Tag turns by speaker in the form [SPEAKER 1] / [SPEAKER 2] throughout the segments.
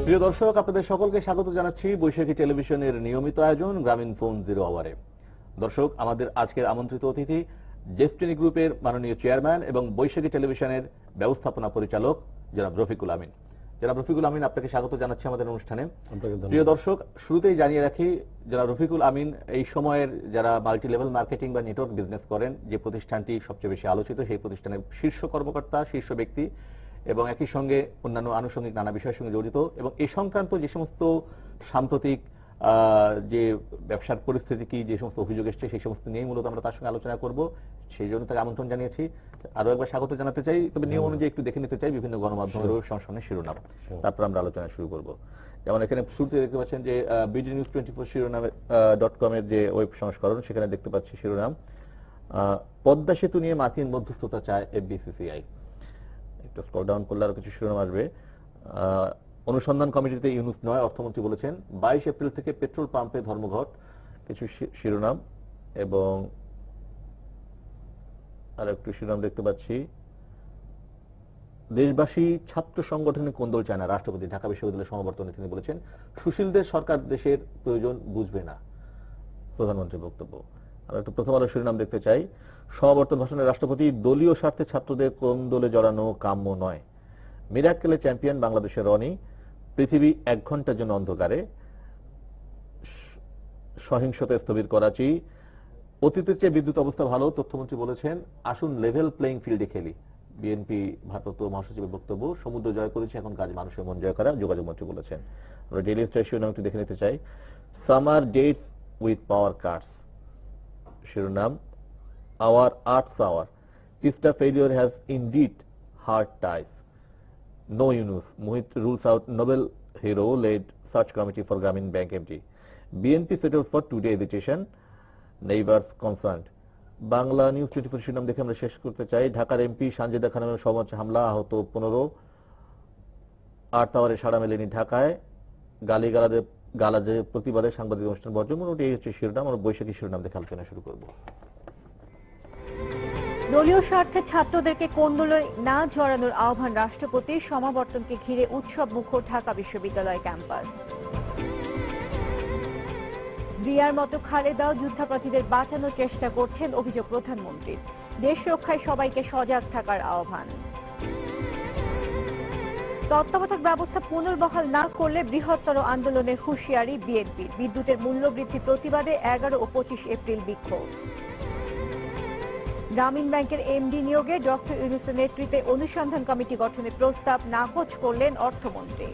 [SPEAKER 1] প্রিয় দর্শক, আপনাদের সকলকে স্বাগত জানাচ্ছি বৈশাখী টেলিভিশনের নিয়মিত আয়োজন গ্রামীণ ফোন 0 আওয়ারে। দর্শক, আমাদের আজকের আমন্ত্রিত অতিথি ডেস্টিনি গ্রুপের মাননীয় চেয়ারম্যান এবং বৈশাখী টেলিভিশনের ব্যবস্থাপনা পরিচালক জনাব রফিকুল আমিন। জনাব রফিকুল আমিন, আপনাকে স্বাগত জানাচ্ছি আমাদের অনুষ্ঠানে। প্রিয় দর্শক, শুরুতেই জানিয়ে রাখি, জনাব রফিকুল আমিন এই সময়ের যারা মাল্টি লেভেল মার্কেটিং বা নেটওয়ার্ক বিজনেস করেন, যে প্রতিষ্ঠানটি সবচেয়ে বেশি আলোচিত, সেই প্রতিষ্ঠানের শীর্ষ কর্মকর্তা, শীর্ষ ব্যক্তি এবং একই সঙ্গে অন্যান্য আনুষঙ্গিক নানা বিষয়ের সঙ্গে জড়িত, এবং এই সংক্রান্ত যে সমস্ত সাম্প্রতিক যে ব্যবসার পরিস্থিতি কি, যে সমস্ত অভিযোগ এসছে, সেই সমস্ত নিয়েই মূলত আমরা তার সঙ্গে আলোচনা করব। সেই জন্য তাকে আমন্ত্রণ জানিয়েছি। আরো একবার স্বাগত জানাতে চাই, তবে নিয়ম অনুযায়ী একটু দেখে নিতে চাই বিভিন্ন গণমাধ্যমের সংস্করণের শিরোনাম, তারপর আমরা আলোচনা শুরু করব। যেমন এখানে শুরুতে দেখতে পাচ্ছেন যে বিডি নিউজ 24 শিরোনামে .com এর যে ওয়েব সংস্করণ, সেখানে দেখতে পাচ্ছি শিরোনাম পদ্মা সেতু নিয়ে মার্কিন মধ্যস্থতা চায় এফবিসিসিআই। একটু স্ক্রল ডাউন করলে আরো কিছু শিরোনাম আসবে। অনুসন্ধান কমিটিতে ইউনুস নয়, অর্থমন্ত্রী বলেছেন। 22 এপ্রিল থেকে পেট্রোল পাম্পে ধর্মঘট, কিছু শিরোনাম। এবং আর একটু শিরোনাম দেখতে পাচ্ছি, দেশবাসী ছাত্র সংগঠনে কোন্দল চায় না রাষ্ট্রপতি, ঢাকা বিশ্ববিদ্যালয়ের সমাবর্তনে তিনি বলেছেন। সুশীলদের সরকার দেশের প্রয়োজন বুঝবে না, প্রধানমন্ত্রীর বক্তব্য। আর একটু প্রথম আলো শিরোনাম দেখতে চাই, সমাবর্তন ভাষণে রাষ্ট্রপতি, দলীয় স্বার্থে ছাত্রদের কোন্দলে জড়ানো কাম্য নয়। মিরাক্কেলে চ্যাম্পিয়ন বাংলাদেশের রনি, পৃথিবী 1 ঘন্টার জন্য অন্ধকারে, সহিংসতা স্থবির করাচি, অতীতের চেয়ে বিদ্যুৎ অবস্থা ভালো, তথ্যমন্ত্রী বলেছেন। আসুন লেভেল প্লেইং ফিল্ডে খেলি, বিএনপি ভারপ্রাপ্ত মহাসচিবের বক্তব্য। সমুদ্র জয় করেছে, এখন কাজ মানুষের মন জয় করা, যোগাযোগ মন্ত্রী বলেছেন। আমরা ডেইলি স্টার শিরোনাম একটু দেখে নিতে চাই, summer dates with power cuts, শিরোনাম hour arts hour, Teesta failure has indeed hard ties, no Yunus, Muhith rules out Nobel hero led search committee for Grameen Bank MD, BNP settled for today agitation, neighbours concerned. Bangla news 24 শিরোনাম দেখে আমরা শেষ করতে চাই, ঢাকার MP Sanjida খানমের সমাবেশে হামলা, আহত 15, 8 টাওয়ারে সাড়া মেলেনি ঢাকায়, গালাজে প্রতিবাদে সাংবাদিক অনুষ্ঠান বর্জন। মোটামুটি এই হচ্ছে শিরোনাম। আমরা বৈশাখী শিরোনাম দেখে আলোচনা শুরু করব।
[SPEAKER 2] দলীয় স্বার্থে ছাত্রদেরকে কোন্দলে না জড়ানোর আহ্বান রাষ্ট্রপতির, সমাবর্তনকে ঘিরে উৎসব মুখর ঢাকা বিশ্ববিদ্যালয় ক্যাম্পাস। রিয়ার মতো খালেদাও যুদ্ধাপরাধীদের বাঁচানোর চেষ্টা করছেন, অভিযোগ প্রধানমন্ত্রীর। দেশ রক্ষায় সবাইকে সজাগ থাকার আহ্বান। তত্ত্বাবধায়ক ব্যবস্থা পুনর্বহাল না করলে বৃহত্তর আন্দোলনের হুঁশিয়ারি বিএনপির। বিদ্যুতের মূল্য বৃদ্ধি প্রতিবাদে 11 ও 25 এপ্রিল বিক্ষোভ। গ্রামীণ ব্যাংকের এমডি নিয়োগে ডক্টর ইউনূসের নেতৃত্বে অনুসন্ধান কমিটি গঠনের প্রস্তাব নাকচ করলেন অর্থমন্ত্রী।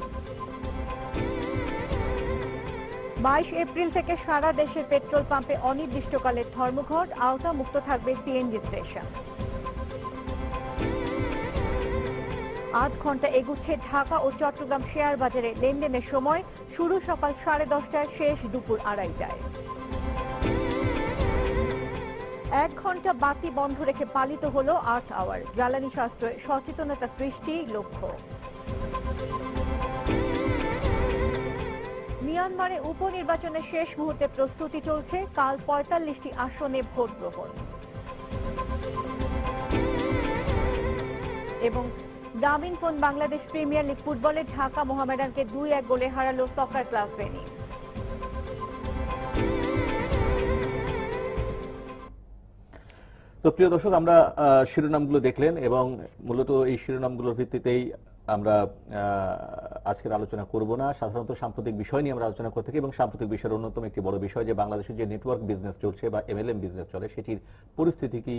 [SPEAKER 2] 22 এপ্রিল থেকে সারা দেশের পেট্রোল পাম্পে অনির্দিষ্টকালের ধর্মঘট, আওতা মুক্ত থাকবে সিএনজি স্টেশন। 8 ঘন্টা এগুচ্ছে ঢাকা ও চট্টগ্রাম শেয়ার বাজারে লেনদেনের সময়, শুরু সকাল 10:30টায়, শেষ দুপুর 2:30টায়। 1 ঘন্টা বাতি বন্ধ রেখে পালিত হলো আর্থ আওয়ার, জ্বালানি সাশ্রয়ে সচেতনতা সৃষ্টি লক্ষ্য। মিয়ানমারে উপনির্বাচনের শেষ মুহূর্তে প্রস্তুতি চলছে, কাল 45টি আসনে ভোট গ্রহণ। এবং গ্রামীণ ফোন বাংলাদেশ প্রিমিয়ার লিগ ফুটবলে ঢাকা মোহামেডানকে 2-1 গোলে হারালো সকার ক্লাব ফেনী।
[SPEAKER 1] তো প্রিয় দর্শক, আমরা শিরোনামগুলো দেখলেন এবং মূলত এই শিরোনামগুলোর ভিত্তিতেই আমরা আজকের আলোচনা করব না। সাধারণত সাম্প্রতিক বিষয় নিয়ে আমরা আলোচনা করতে থাকি এবং সাম্প্রতিক বিষয়ের অন্যতম একটি বড় বিষয় যে বাংলাদেশে যে নেটওয়ার্ক বিজনেস চলছে বা এমএলএম বিজনেস চলে, সেটির পরিস্থিতি কি,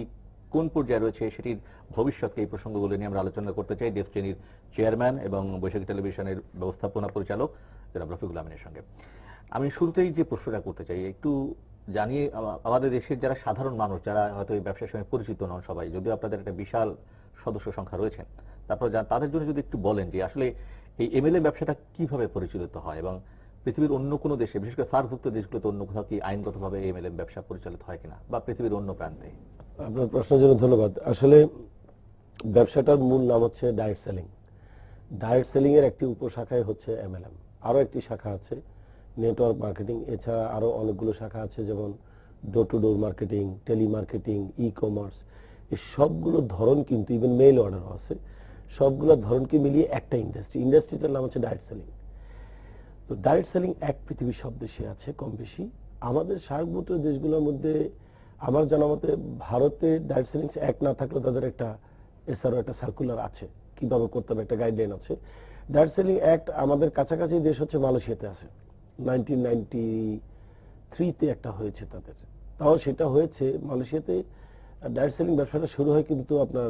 [SPEAKER 1] কোন পর্যায়ে রয়েছে, সেটির ভবিষ্যৎকে, এই প্রসঙ্গগুলো নিয়ে আমরা আলোচনা করতে চাই ডেস্টিনির চেয়ারম্যান এবং বৈশাখী টেলিভিশনের ব্যবস্থাপনা পরিচালক জনাব রফিকুল আমিনের সঙ্গে। আমি শুরুতেই যে প্রশ্নটা করতে চাই, একটু জানিয়ে, আমাদের দেশের যারা সাধারণ মানুষ, যারা হয়তো এই ব্যবসার সঙ্গে পরিচিত নন সবাই, যদিও আপনাদের একটা বিশাল সদস্য সংখ্যা রয়েছেন, তারপর তাদের জন্য যদি একটু বলেন যে আসলে এই এমএলএ ব্যবসাটা কিভাবে পরিচালিত হয় এবং পৃথিবীর অন্য কোনো দেশে, বিশেষ করে সার্কভুক্ত দেশগুলোতে অন্য কোথাও কি আইনগতভাবে এমএলএম ব্যবসা পরিচালিত হয় কিনা, বা পৃথিবীর অন্য প্রান্তে?
[SPEAKER 3] আপনার প্রশ্নের জন্য ধন্যবাদ। আসলে ব্যবসাটার মূল নাম হচ্ছে ডাইরেক্ট সেলিং। ডাইরেক্ট সেলিং এর একটি উপশাখায় হচ্ছে এমএলএম, আরো একটি শাখা আছে নেটওয়ার্ক মার্কেটিং। এছাড়া আরো অনেকগুলো শাখা আছে, যেমন door to door marketing, telemarketing, e commerce. এই সবগুলো ধরন কিন্তু, ইভেন মেইল অর্ডারও আছে, সবগুলো ধরনকে মিলিয়ে একটা ইন্ডাস্ট্রিটার নাম হচ্ছে ডাইরেক্ট সেলিং। তো ডাইরেক্ট সেলিং অ্যাক্ট পৃথিবীর সব দেশে আছে কম বেশি। আমাদের সার্কভুক্ত দেশগুলোর মধ্যে আমার জানা মতে ভারতে ডাইরেক্ট সেলিং অ্যাক্ট না থাকলেও তাদের একটা এসআরও একটা সার্কুলার আছে, কিভাবে করতে হবে একটা গাইডলাইন আছে। ডাইরেক্ট সেলিং অ্যাক্ট আমাদের কাছাকাছি দেশ হচ্ছে মালয়েশিয়াতে আছে, 1993-তে একটা হয়েছে তাদের। তাও সেটা হয়েছে মালয়েশিয়াতে। ডাইরেক্ট সেলিং ব্যবসাটা শুরু হয় কিন্তু আপনার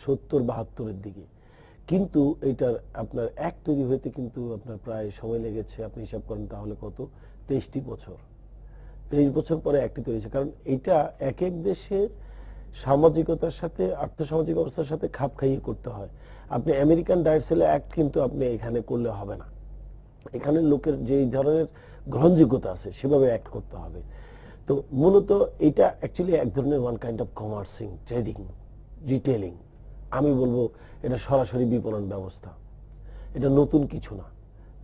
[SPEAKER 3] 70-72-এর দিকে, কিন্তু এটার আপনার অ্যাক্ট তৈরি হইতে কিন্তু আপনার প্রায় সময় লেগেছে, আপনি হিসাব করেন তাহলে কত, 23টি বছর। 23 বছর পরে অ্যাক্টটি তৈরি হয়েছে, কারণ এটা এক এক দেশের সামাজিকতার সাথে আর্থসামাজিক অবস্থার সাথে খাপ খাইয়ে করতে হয়। আপনি আমেরিকান ডাইরেক্ট সেলিং অ্যাক্ট কিন্তু আপনি এখানে করলে হবে না, এখানে লোকের যে ধরনের গ্রহণযোগ্যতা আছে সেভাবে অ্যাক্ট করতে হবে। তো মূলত এটা অ্যাকচুয়ালি এক ধরনের one kind of commercing, trading, retailing. আমি বলবো এটা সরাসরি বিপণন ব্যবস্থা, এটা নতুন কিছু না,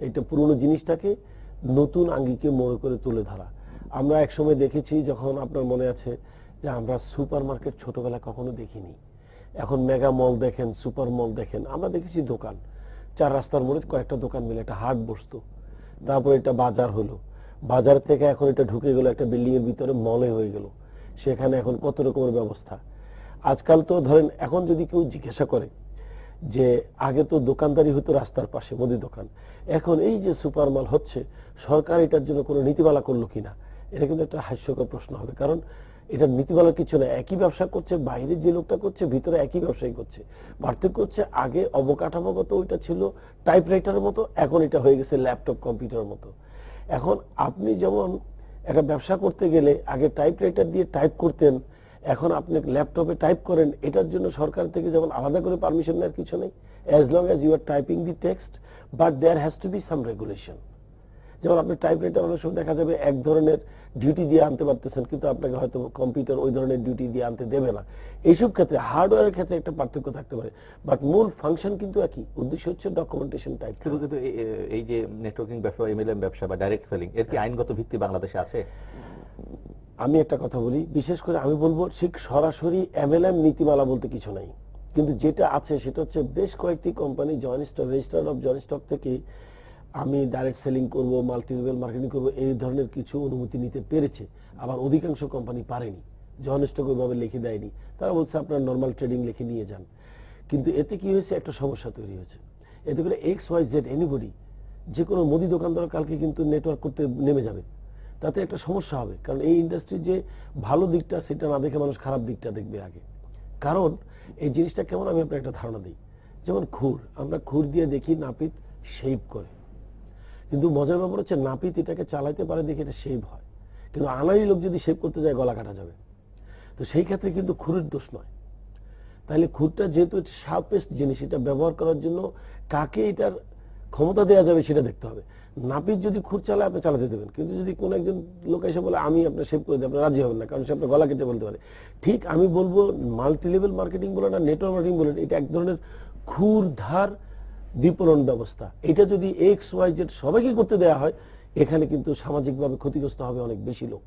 [SPEAKER 3] এটা পুরনো জিনিসটাকে নতুন আঙ্গিকে মোড় করে তুলে ধরা। আমরা একসময় দেখেছি, যখন আপনার মনে আছে যে আমরা সুপার মার্কেট ছোটবেলা কখনো দেখিনি, এখন মেগা মল দেখেন, সুপার মল দেখেন, আমরা দেখেছি দোকান, 4 রাস্তার মোড়ে কয়েকটা দোকান মিলে একটা হাট বসতো, তারপর এটা বাজার হলো, বাজার থেকে এখন এটা ঢুকে গেল একটা বিল্ডিং এর ভিতরে, মলে হয়ে গেল, সেখানে এখন কত রকমের ব্যবস্থা। আজকাল তো ধরেন এখন যদি কেউ জিজ্ঞাসা করে যে আগে তো দোকানদারি হতো রাস্তার পাশে মুদি দোকান, এখন এই যে সুপার মল হচ্ছে, সরকার এটার জন্য কোনো নীতিমালা করলো কিনা, এটা কিন্তু একটা হাস্যকর প্রশ্ন হবে। কারণ এটা নীতিমালার কিছু না, একই ব্যবসা করছে, বাইরে যে লোকটা করছে ভিতরে একই ব্যবসায়ী করছে। পার্থক্য হচ্ছে আগে অবকাঠামোগত ওইটা ছিল টাইপরাইটারের মতো, এখন এটা হয়ে গেছে ল্যাপটপ কম্পিউটারের মতো। এখন আপনি যেমন একটা ব্যবসা করতে গেলে আগে টাইপরাইটার দিয়ে টাইপ করতেন, এখন আপনি ল্যাপটপে টাইপ করেন, এটার জন্য সরকার থেকে যেমন আলাদা করে পারমিশন নেওয়ার কিছু নেই, as long as you are typing the text, but there has to be some regulation. যেমন আপনি টাইপরাইটার অনেক সময় দেখা যাবে এক ধরনের ডিউটি দিয়ে আনতে পারতেছেন, কিন্তু আপনাকে হয়তো কম্পিউটার ওই ধরনের ডিউটি দিয়ে আনতে দেবে না। এইসব ক্ষেত্রে হার্ডওয়্যারের ক্ষেত্রে একটা পার্থক্য থাকতে পারে, বাট মূল ফাংশন কিন্তু একই, উদ্দেশ্য হচ্ছে ডকুমেন্টেশন টাইপ।
[SPEAKER 1] কিন্তু এই যে নেটওয়ার্কিং ব্যবসা, এমএলএম ব্যবসা বা ডাইরেক্ট সেলিং, এর কি আইনগত ভিত্তি বাংলাদেশে আছে?
[SPEAKER 3] আমি একটা কথা বলি, বিশেষ করে আমি বলবো ঠিক সরাসরি এমএলএম নীতিমালা বলতে কিছু নাই, কিন্তু যেটা আছে সেটা হচ্ছে বেশ কয়েকটি company joint stock, register of joint stock থেকে আমি ডাইরেক্ট সেলিং করব, মাল্টি লেভেল মার্কেটিং করব, এই ধরনের কিছু অনুমতি নিতে পেরেছে। আবার অধিকাংশ কোম্পানি পারেনি, জয়েন্ট স্টক ওইভাবে লিখে দেয়নি, তারা বলছে আপনার নর্মাল ট্রেডিং লিখে নিয়ে যান। কিন্তু এতে কি হয়েছে, একটা সমস্যা তৈরি হয়েছে। এতে করে XYZ এনিবডি, যে কোনো মুদি দোকানদার কালকে কিন্তু নেটওয়ার্ক করতে নেমে যাবে, তাতে একটা সমস্যা হবে। কারণ এই ইন্ডাস্ট্রির যে ভালো দিকটা সেটা না দেখে মানুষ খারাপ দিকটা দেখবে আগে। কারণ এই জিনিসটা কেমন, আমি আপনার একটা ধারণা দিই। যেমন খুর, আমরা খুর দিয়ে দেখি নাপিত শেভ করে, কিন্তু মজার ব্যাপার হচ্ছে নাপিত এটাকে চালাইতে পারে দেখে এটা শেভ হয়, কিন্তু আনারি লোক যদি শেভ করতে যায় গলা কাটা যাবে। তো সেই ক্ষেত্রে কিন্তু খুরের দোষ নয়। তাহলে খুরটা যেহেতু শার্পেস্ট জিনিস, এটা ব্যবহার করার জন্য কাকে এটার ক্ষমতা দেওয়া যাবে সেটা দেখতে হবে। নাপিত যদি খুর চালায় আপনি চালাতে দেবেন, কিন্তু যদি কোনো একজন লোক এসে বলে আমি আপনার শেভ করে দিই, আপনি রাজি হবেন না, কারণ সে আপনার গলা কেটে বলতে পারে। ঠিক আমি বলবো মাল্টি লেভেল মার্কেটিং বলেন আর নেটওয়ার্ক মার্কেটিং বলেন, এটা এক ধরনের খুর ধার বিপণন ব্যবস্থা। এটা যদি XYZ সবাইকে করতে দেওয়া হয়, এখানে কিন্তু সামাজিকভাবে ক্ষতিগ্রস্ত হবে অনেক বেশি লোক,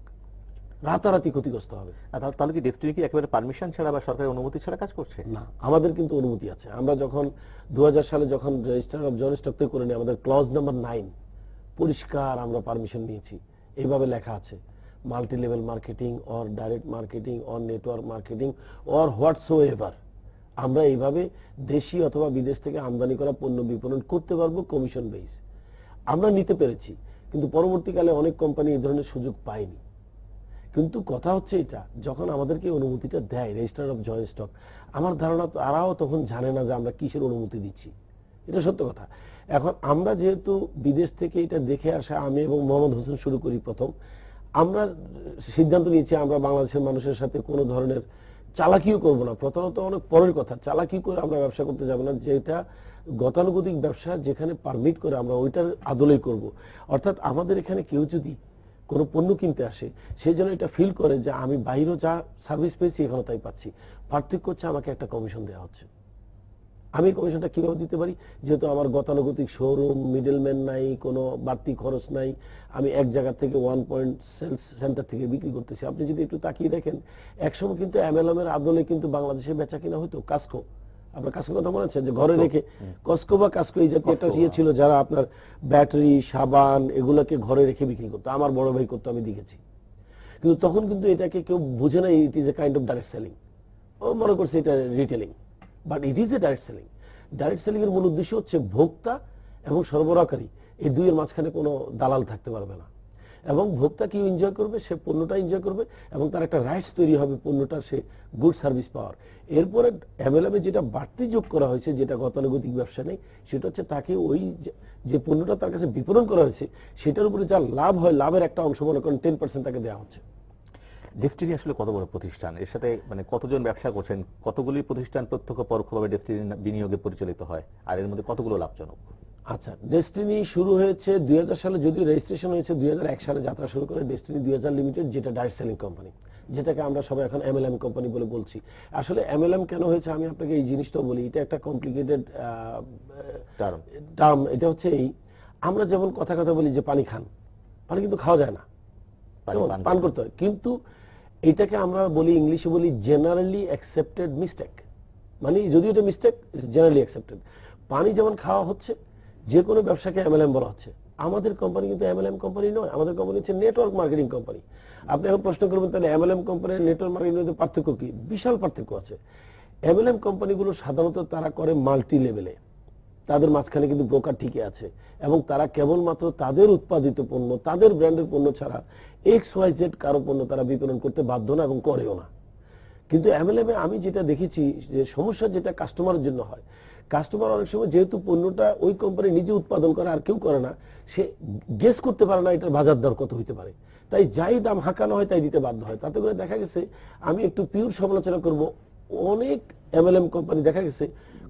[SPEAKER 3] রাতারাতি ক্ষতিগ্রস্ত হবে।
[SPEAKER 1] তাহলে কি ডেস্টিনি কি একেবারে পারমিশন ছাড়া বা সরকারের অনুমতি ছাড়া কাজ করছে?
[SPEAKER 3] না, আমাদের কিন্তু অনুমতি আছে। আমরা যখন 2000 সালে যখন রেজিস্টার অফ জয়েন্ট স্টক করে নিই, আমাদের ক্লজ নাম্বার 9 পরিষ্কার আমরা পারমিশন নিয়েছি, এইভাবে লেখা আছে, multi level marketing or direct marketing or network marketing or whatsoever, আমরা এইভাবে দেশি অথবা বিদেশ থেকে আমদানি করা পণ্য বিপণন করতে পারবো কমিশন বেস। আমরা নিতে পেরেছি, কিন্তু পরবর্তীকালে অনেক কোম্পানি এই ধরনের সুযোগ পায়নি। কিন্তু কথা হচ্ছে এটা, যখন আমাদেরকে অনুমতিটা দেয় রেজিস্টার অফ জয়েন্ট স্টক, আমার ধারণা তারাও তখন জানে না যে আমরা কিসের অনুমতি দিচ্ছি, এটা সত্য কথা। এখন আমরা যেহেতু বিদেশ থেকে এটা দেখে আসা, আমি এবং মোহাম্মদ হোসেন শুরু করি প্রথম, আমরা সিদ্ধান্ত নিয়েছি আমরা বাংলাদেশের মানুষের সাথে কোনো ধরনের চালাকিও করব না। প্রথমত অনেক পরের কথা, চালাকি করে আমরা ব্যবসা করতে যাব না, যেটা গতানুগতিক ব্যবসা যেখানে পারমিট করে আমরা ওইটার আদলেই করব। অর্থাৎ আমাদের এখানে কেউ যদি কোনো পণ্য কিনতে আসে, সে যেন এটা ফিল করে যে আমি বাইরেও যা সার্ভিস পেয়েছি এখানে তাই পাচ্ছি। পার্থক্য হচ্ছে আমাকে একটা কমিশন দেওয়া হচ্ছে। আমি কমিশনটা কিভাবে দিতে পারি, যেহেতু আমার গতানুগতিক শোরুম, মিডলম্যান নাই, কোনো বাড়তি খরচ নাই, আমি এক জায়গা থেকে 1 পয়েন্ট সেলস সেন্টার থেকে বিক্রি করতেছি। আপনি যদি একটু তাকিয়ে দেখেন, একসময় কিন্তু এমএলএম এর আদলে কিন্তু বাংলাদেশে বেচা কিনা হইতো কাস্কো, আপনার কাস্কো কথা মনে আছে যে ঘরে রেখে কস্কো বা কাস্কো এই জাতীয় একটা ইয়ে ছিল যারা আপনার ব্যাটারি সাবান এগুলোকে ঘরে রেখে বিক্রি করতো, আমার বড় ভাই করতো, আমি দেখেছি। কিন্তু তখন কিন্তু এটাকে কেউ বুঝে না it is a kind of direct selling, ও মনে করছে এটা retailing, but it is a direct selling. Direct selling এর মূল উদ্দেশ্য হচ্ছে ভোক্তা এবং সরবরাহকারী এই দুইয়ের মাঝখানে কোনো দালাল থাকতে পারবে না, এবং ভোক্তা কি এনজয় করবে, সে পণ্যটা এনজয় করবে এবং তার একটা রাইটস তৈরি হবে পণ্যটার সে গুড সার্ভিস পাওয়ার। এরপরে এমএলএমে যেটা বাড়তি যোগ করা হয়েছে, যেটা গতানুগতিক ব্যবসা নেই, সেটা হচ্ছে তাকে ওই যে পণ্যটা তার কাছে বিপণন করা হয়েছে সেটার উপরে যা লাভ হয়, লাভের একটা অংশ মনে করেন 10% তাকে দেওয়া হচ্ছে।
[SPEAKER 1] ডেস্টিনি আসলে কত বড় প্রতিষ্ঠান, এর সাথে মানে কতজন ব্যবসা করছেন, কতগুলি প্রতিষ্ঠান প্রত্যক্ষ পরোক্ষভাবে ডেস্টিনি বিনিয়োগে পরিচালিত হয়, আর এর মধ্যে কতগুলো লাভজনক?
[SPEAKER 3] আচ্ছা, ডেস্টিনি শুরু হয়েছে 2000 সালে, যদিও রেজিস্ট্রেশন হয়েছে 2001 সালে যাত্রা শুরু করে ডেস্টিনি 2000 লিমিটেড, যেটা ডাইরেক্ট সেলিং কোম্পানি, যেটাকে আমরা সবাই এখন এমএলএম কোম্পানি বলে বলছি। আসলে এমএলএম কেন হয়েছে আমি আপনাকে এই জিনিসটা বলি, এটা একটা কমপ্লিকেটেড টার্ম। এটা হচ্ছে এই, আমরা যেমন কথা বলি যে পানি খান, পানি কিন্তু খাওয়া যায় না, পান করতে হয়, কিন্তু এটাকে আমরা বলি ইংলিশে বলি জেনারেলি অ্যাকসেপ্টেড মিস্টেক, মানে যদিও এটা মিস্টেক, জেনারেলি অ্যাকসেপ্টেড। পানি যেমন খাওয়া হচ্ছে, যে কোনো ব্যবসাকে এমএলএম বলা হচ্ছে। আমাদের কোম্পানি কিন্তু এমএলএম কোম্পানি নয়, আমাদের কোম্পানি হচ্ছে নেটওয়ার্ক মার্কেটিং কোম্পানি। আপনি এখন প্রশ্ন করবেন তাহলে এমএলএম কোম্পানির নেটওয়ার্ক মার্কেটিং এর পার্থক্য কি? বিশাল পার্থক্য আছে। এমএলএম কোম্পানিগুলো সাধারণত তারা করে মাল্টি লেভেলে, তাদের মাঝখানে কিন্তু ব্রোকার ঠিকই আছে, এবং তারা কেবলমাত্র তাদের উৎপাদিত পণ্য, তাদের ব্র্যান্ডের পণ্য ছাড়া XYZ কারো পণ্য তারা বিপণন করতে বাধ্য না এবং করেও না। কিন্তু এমএলএম এ আমি যেটা দেখেছি যে সমস্যা যেটা কাস্টমারের জন্য হয়, কাস্টমার অনেক সময় যেহেতু পণ্যটা ওই কোম্পানি নিজে উৎপাদন করে আর কেউ করে না, সে গেস করতে পারে না এটার বাজার দর কত হইতে পারে, তাই যাই দাম হাঁকানো হয় তাই দিতে বাধ্য হয়। তাতে করে দেখা গেছে, আমি একটু পিওর সমালোচনা করব, অনেক এমএলএম কোম্পানি দেখা গেছে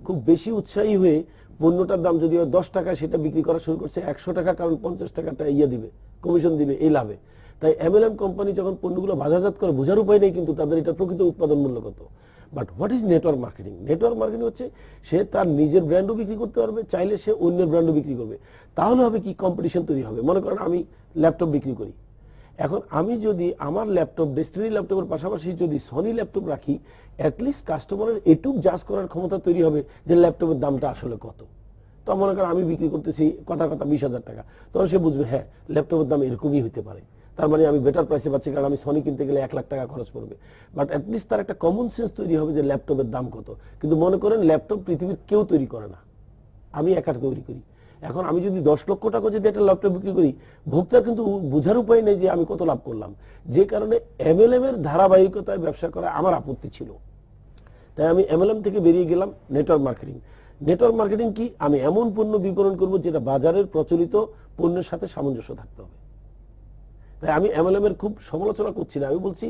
[SPEAKER 3] খুব বেশি উৎসাহী হয়ে পণ্যটার দাম যদি 10 টাকা সেটা বিক্রি করা শুরু করছে 100 টাকা, কারণ 50 টাকাটা দিবে, কমিশন দিবে এই লাভে। তাই এমএলএম কোম্পানি যখন পণ্যগুলো বাজারজাত করে বোঝার উপায় নেই কিন্তু তাদের এটা প্রকৃত উৎপাদন মূল্য কত। But what is network marketing? Network marketing হচ্ছে সে তার নিজের ব্র্যান্ডও বিক্রি করতে পারবে, চাইলে সে অন্যের ব্র্যান্ডও বিক্রি করবে। তাহলে হবে কি, কম্পিটিশন তৈরি হবে। মনে করেন আমি ল্যাপটপ বিক্রি করি, এখন আমি যদি আমার ল্যাপটপ ডেস্টিনি ল্যাপটপের পাশাপাশি যদি সনি ল্যাপটপ রাখি, অ্যাটলিস্ট কাস্টমারের এটুক জাজ করার ক্ষমতা তৈরি হবে যে ল্যাপটপের দামটা আসলে কত। তো মনে করেন আমি বিক্রি করতেছি কথা 20,000 টাকা, তখন সে বুঝবে হ্যাঁ ল্যাপটপের দাম এরকমই হতে পারে, তার মানে আমি বেটার প্রাইসে পাচ্ছি, কারণ আমি সনি কিনতে গেলে 1 লাখ টাকা খরচ পড়বে। বাট অ্যাটলিস্ট তার একটা কমন সেন্স তৈরি হবে যে ল্যাপটপের দাম কত। কিন্তু মনে করেন ল্যাপটপ পৃথিবীর কেউ তৈরি করে না, আমি একা তৈরি করি। এখন আমি যদি 10 লক্ষ টাকা যদি একটা ল্যাপটপ বিক্রি করি, ভোক্তার কিন্তু বোঝার উপায় নেই যে আমি কত লাভ করলাম। যে কারণে এমএলএম এর ধারাবাহিকতায় ব্যবসা করা আমার আপত্তি ছিল, তাই আমি এমএলএম থেকে বেরিয়ে গেলাম নেটওয়ার্ক মার্কেটিং। নেটওয়ার্ক মার্কেটিং কি? আমি এমন পণ্য বিপণন করব যেটা বাজারের প্রচলিত পণ্যের সাথে সামঞ্জস্য থাকতে হবে। তাই আমি এমএলএম এর খুব সমালোচনা করছি না, আমি বলছি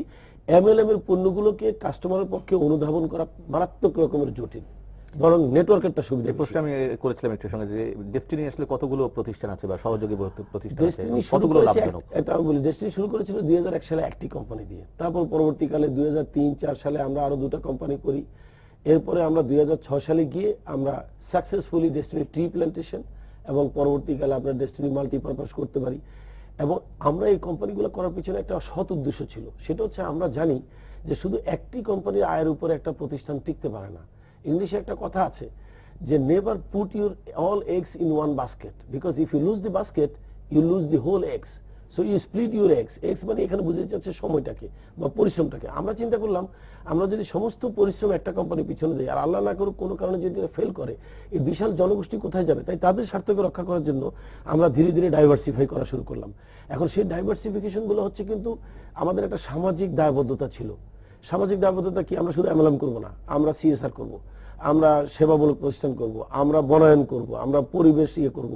[SPEAKER 3] এমএলএম এর পণ্যগুলোকে কাস্টমারের পক্ষে অনুধাবন করা মারাত্মক রকমের জটিল, বরং নেটওয়ার্কের সুবিধা।
[SPEAKER 1] প্রশ্ন আমি করেছিলাম একটু সঙ্গে যে ডেস্টিনি আসলে কতগুলো প্রতিষ্ঠান আছে বা সহযোগী প্রতিষ্ঠান আছে,
[SPEAKER 3] ডেস্টিনি
[SPEAKER 1] কতগুলো লাভজনক?
[SPEAKER 3] এটা আমি বলি, ডেস্টিনি শুরু করেছিল 2001 সালে একটি কোম্পানি দিয়ে, তারপর পরবর্তীকালে 2003-4 সালে আমরা আরো 2টা কোম্পানি করি। এরপরে আমরা 2006 সালে গিয়ে আমরা সাকসেসফুলি ডেস্টিনি ট্রি প্ল্যান্টেশন এবং পরবর্তীকালে আমরা ডেস্টিনি মাল্টিপারপাস করতে পারি। এবং আমরা এই কোম্পানিগুলো করার পিছনে একটা সৎ উদ্দেশ্য ছিল, সেটা হচ্ছে আমরা জানি যে শুধু একটি কোম্পানির আয়ের উপরে একটা প্রতিষ্ঠান টিকতে পারে না। ইংলিশে একটা কথা আছে যে never put your all eggs in one basket, because if you lose the basket you lose the whole eggs, so you split your eggs. Eggs মানে এখানে বুঝতে যাচ্ছে সময়টাকে বা পরিশ্রমটাকে। আমরা চিন্তা করলাম আমরা যদি সমস্ত পরিশ্রম একটা কোম্পানির পিছনে দিই, আর আল্লাহ না করুক কোনো কারণে যদি ফেল করে, এই বিশাল জনগোষ্ঠী কোথায় যাবে? তাই তাদের স্বার্থকে রক্ষা করার জন্য আমরা ধীরে ধীরে ডাইভার্সিফাই করা শুরু করলাম। এখন সেই ডাইভার্সিফিকেশন গুলো হচ্ছে কিন্তু আমাদের একটা সামাজিক দায়বদ্ধতা ছিল। সামাজিক দায়বদ্ধতা কি? আমরা শুধু এমএলএম করবো না, আমরা সিএসআর করব, আমরা সেবামূলক প্রতিষ্ঠান করব, আমরা বনায়ন করব, আমরা পরিবেশ করব,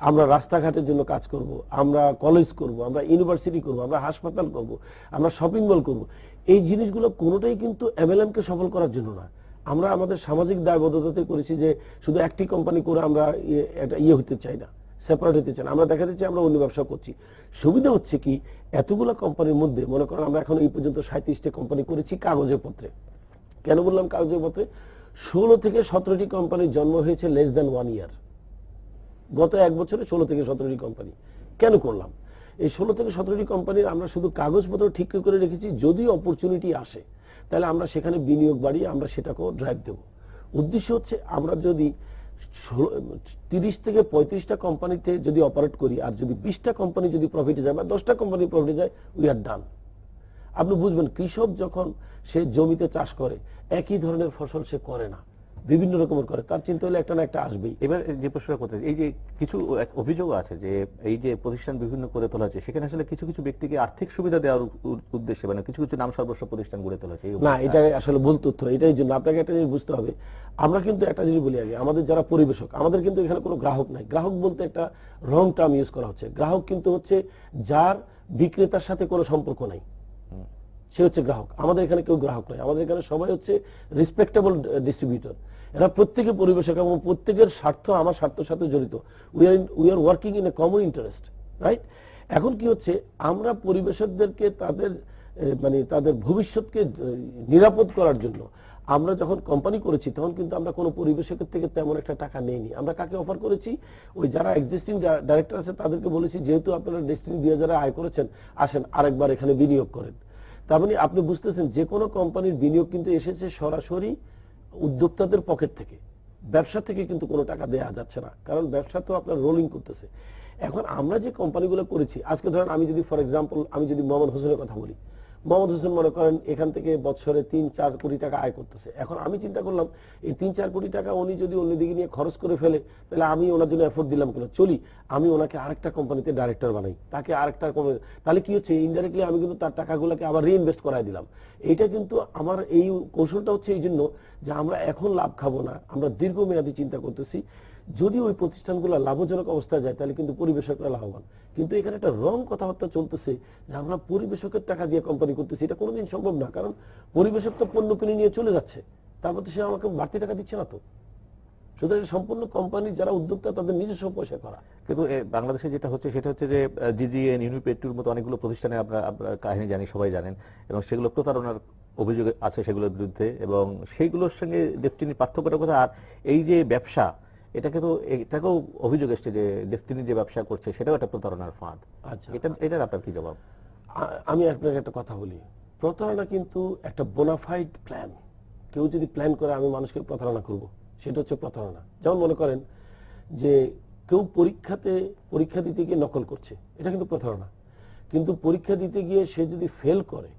[SPEAKER 3] আমরা রাস্তাঘাটের জন্য কাজ করব, আমরা কলেজ করব, আমরা ইউনিভার্সিটি করব, আমরা হাসপাতাল করব, আমরা শপিং মল করব। এই জিনিসগুলো কোনোটাই কিন্তু এমএলএম কে সফল করার জন্য না, আমরা আমাদের সামাজিক দায়বদ্ধতাতে করেছি যে শুধু একটি কোম্পানি করে আমরা একটা হতে চাই না, সেপারেট হতে চাই না, আমরা দেখাতে চাই আমরা অন্য ব্যবসা করছি। সুবিধা হচ্ছে কি, এতগুলো কোম্পানির মধ্যে মনে করেন আমরা এখন এই পর্যন্ত 37টা কোম্পানি করেছি কাগজে পত্রে। কেন বললাম কাগজে পত্রে? 16 থেকে 17টি কোম্পানির জন্ম হয়েছে লেস দ্যান 1 ইয়ার। গত 1 বছরে 16 থেকে 17টি কোম্পানি। কেন করলাম? এই 16 থেকে 17টি কোম্পানির আমরা শুধু কাগজপত্র ঠিক করে রেখেছি, যদি অপরচুনিটি আসে তাহলে আমরা সেখানে বিনিয়োগ বাড়িয়ে আমরা সেটাকেও ড্রাইভ দেব। উদ্দেশ্য হচ্ছে আমরা যদি 30 থেকে 35টা কোম্পানিতে যদি অপারেট করি, আর যদি 20টা কোম্পানি যদি প্রফিটে যায় বা 10টা কোম্পানি প্রফিটে যায়, উই আর ডান। আপনি বুঝবেন, কৃষক যখন সে জমিতে চাষ করে একই ধরনের ফসল সে করে না, বিভিন্ন রকমের করে, তার চিন্তা হলে একটা না একটা আসবেই।
[SPEAKER 1] এবার যে প্রশ্নটা করতে এই যে কিছু অভিযোগ আছে যে এই যে প্রতিষ্ঠান বিভিন্ন করে তোলা হচ্ছে, সেখানে আসলে কিছু কিছু ব্যক্তিকে আর্থিক সুবিধা দেওয়ার উদ্দেশ্যে মানে কিছু কিছু নাম সর্বস্ব প্রতিষ্ঠান গড়ে তোলা হচ্ছে।
[SPEAKER 3] না, এটা আসলে ভুল তথ্য। এটাই জন্য আপনাকে একটা জিনিস বুঝতে হবে। আমরা কিন্তু একটা জিনিস বলি আগে, আমাদের যারা পরিবেশক, আমাদের কিন্তু এখানে কোনো গ্রাহক নাই। গ্রাহক বলতে একটা রং টার্ম ইউজ করা হচ্ছে। গ্রাহক কিন্তু হচ্ছে যার বিক্রেতার সাথে কোনো সম্পর্ক নাই, সে হচ্ছে গ্রাহক। আমাদের এখানে কেউ গ্রাহক নয়, আমাদের এখানে সবাই হচ্ছে রেসপেক্টেবল ডিস্ট্রিবিউটর। এরা প্রত্যেকে পরিবেশক এবং প্রত্যেকের স্বার্থ আমার স্বার্থের সাথে জড়িত। We are working in a common interest, right? এখন কি হচ্ছে, আমরা পরিবেশকদেরকে তাদের মানে তাদের ভবিষ্যৎকে নিরাপদ করার জন্য আমরা যখন কোম্পানি করেছি, তখন কিন্তু আমরা কোনো পরিবেশকের থেকে তেমন একটা টাকা নেইনি। আমরা কাকে অফার করেছি? ওই যারা এক্সিস্টিং ডাইরেক্টর আছে তাদেরকে বলেছি, যেহেতু আপনারা ডেস্টিনি 2000 আয় করেছেন, আসেন আরেকবার এখানে বিনিয়োগ করেন। তার মানে আপনি বুঝতেছেন, যে কোনো কোম্পানির বিনিয়োগ কিন্তু এসেছে সরাসরি উদ্যোক্তাদের পকেট থেকে, ব্যবসা থেকে কিন্তু কোনো টাকা দেওয়া যাচ্ছে না, কারণ ব্যবসা তো আপনার রোলিং করতেছে। এখন আমরা যে কোম্পানিগুলো করেছি, আজকে ধরেন আমি যদি ফর এক্সাম্পল আমি যদি মোহাম্মদ হোসেনের কথা বলি, মোহাম্মদ হোসেন মনে করেন এখান থেকে বছরে 3-4 কোটি টাকা আয় করতেছে। এখন আমি চিন্তা করলাম, এই 3-4 কোটি টাকা উনি যদি অন্যদিকে নিয়ে খরচ করে ফেলে, তাহলে আমি ওনার জন্য এফোর্ট দিলাম কেন? চলি আমি ওনাকে আরেকটা কোম্পানিতে ডাইরেক্টর বানাই, তাকে আরেকটা, তাহলে কি হচ্ছে, ইনডাইরেক্টলি আমি কিন্তু তার টাকাগুলোকে আবার রিইনভেস্ট করাই দিলাম। এইটা কিন্তু আমার এই কৌশলটা হচ্ছে এই জন্য যে আমরা এখন লাভ খাবো না, আমরা দীর্ঘমেয়াদী চিন্তা করতেছি। যদি ওই প্রতিষ্ঠানগুলো লাভজনক অবস্থায় যায়, তাহলে কিন্তু পরিবেশকরা লাভবান। কিন্তু এখানে একটা রং কথাবার্তা চলতেছে যে আমরা পরিবেশকের টাকা দিয়ে কোম্পানি করতেছি। এটা কোনোদিন সম্ভব না, কারণ পরিবেশক তো পণ্য কিনে নিয়ে চলে যাচ্ছে, তারপর তো সে আমাকে বাড়তি টাকা দিচ্ছে না। তো সুতরাং সম্পূর্ণ কোম্পানির যারা উদ্যোক্তা, তাদের নিজস্ব পয়সা করা।
[SPEAKER 1] কিন্তু বাংলাদেশে যেটা হচ্ছে সেটা হচ্ছে যে জিজিএন, ইউনিপেট্রোর মতো অনেকগুলো প্রতিষ্ঠানে আমরা কাহিনী জানি, সবাই জানেন, এবং সেগুলো প্রতারণার অভিযোগ আছে সেগুলোর বিরুদ্ধে, এবং সেইগুলোর সঙ্গে ডেস্টিনির পার্থক্যটা কোথায়? আর এই যে ব্যবসা, এটাকেও অভিযোগ এসছে যে ডেস্টিনি যে ব্যবসা করছে সেটাও একটা প্রতারণার ফাঁদ।
[SPEAKER 3] আচ্ছা,
[SPEAKER 1] এটার আপনার কি জবাব?
[SPEAKER 3] আমি আপনাকে একটা কথা বলি, প্রতারণা কিন্তু একটা বোনাফাইড প্ল্যান। কেউ যদি প্ল্যান করে আমি মানুষকে প্রতারণা করব, সেটা হচ্ছে প্রতারণা। যেমন মনে করেন যে কেউ পরীক্ষা দিতে গিয়ে নকল করছে, এটা কিন্তু প্রতারণা। কিন্তু পরীক্ষা দিতে গিয়ে সে যদি ফেল করে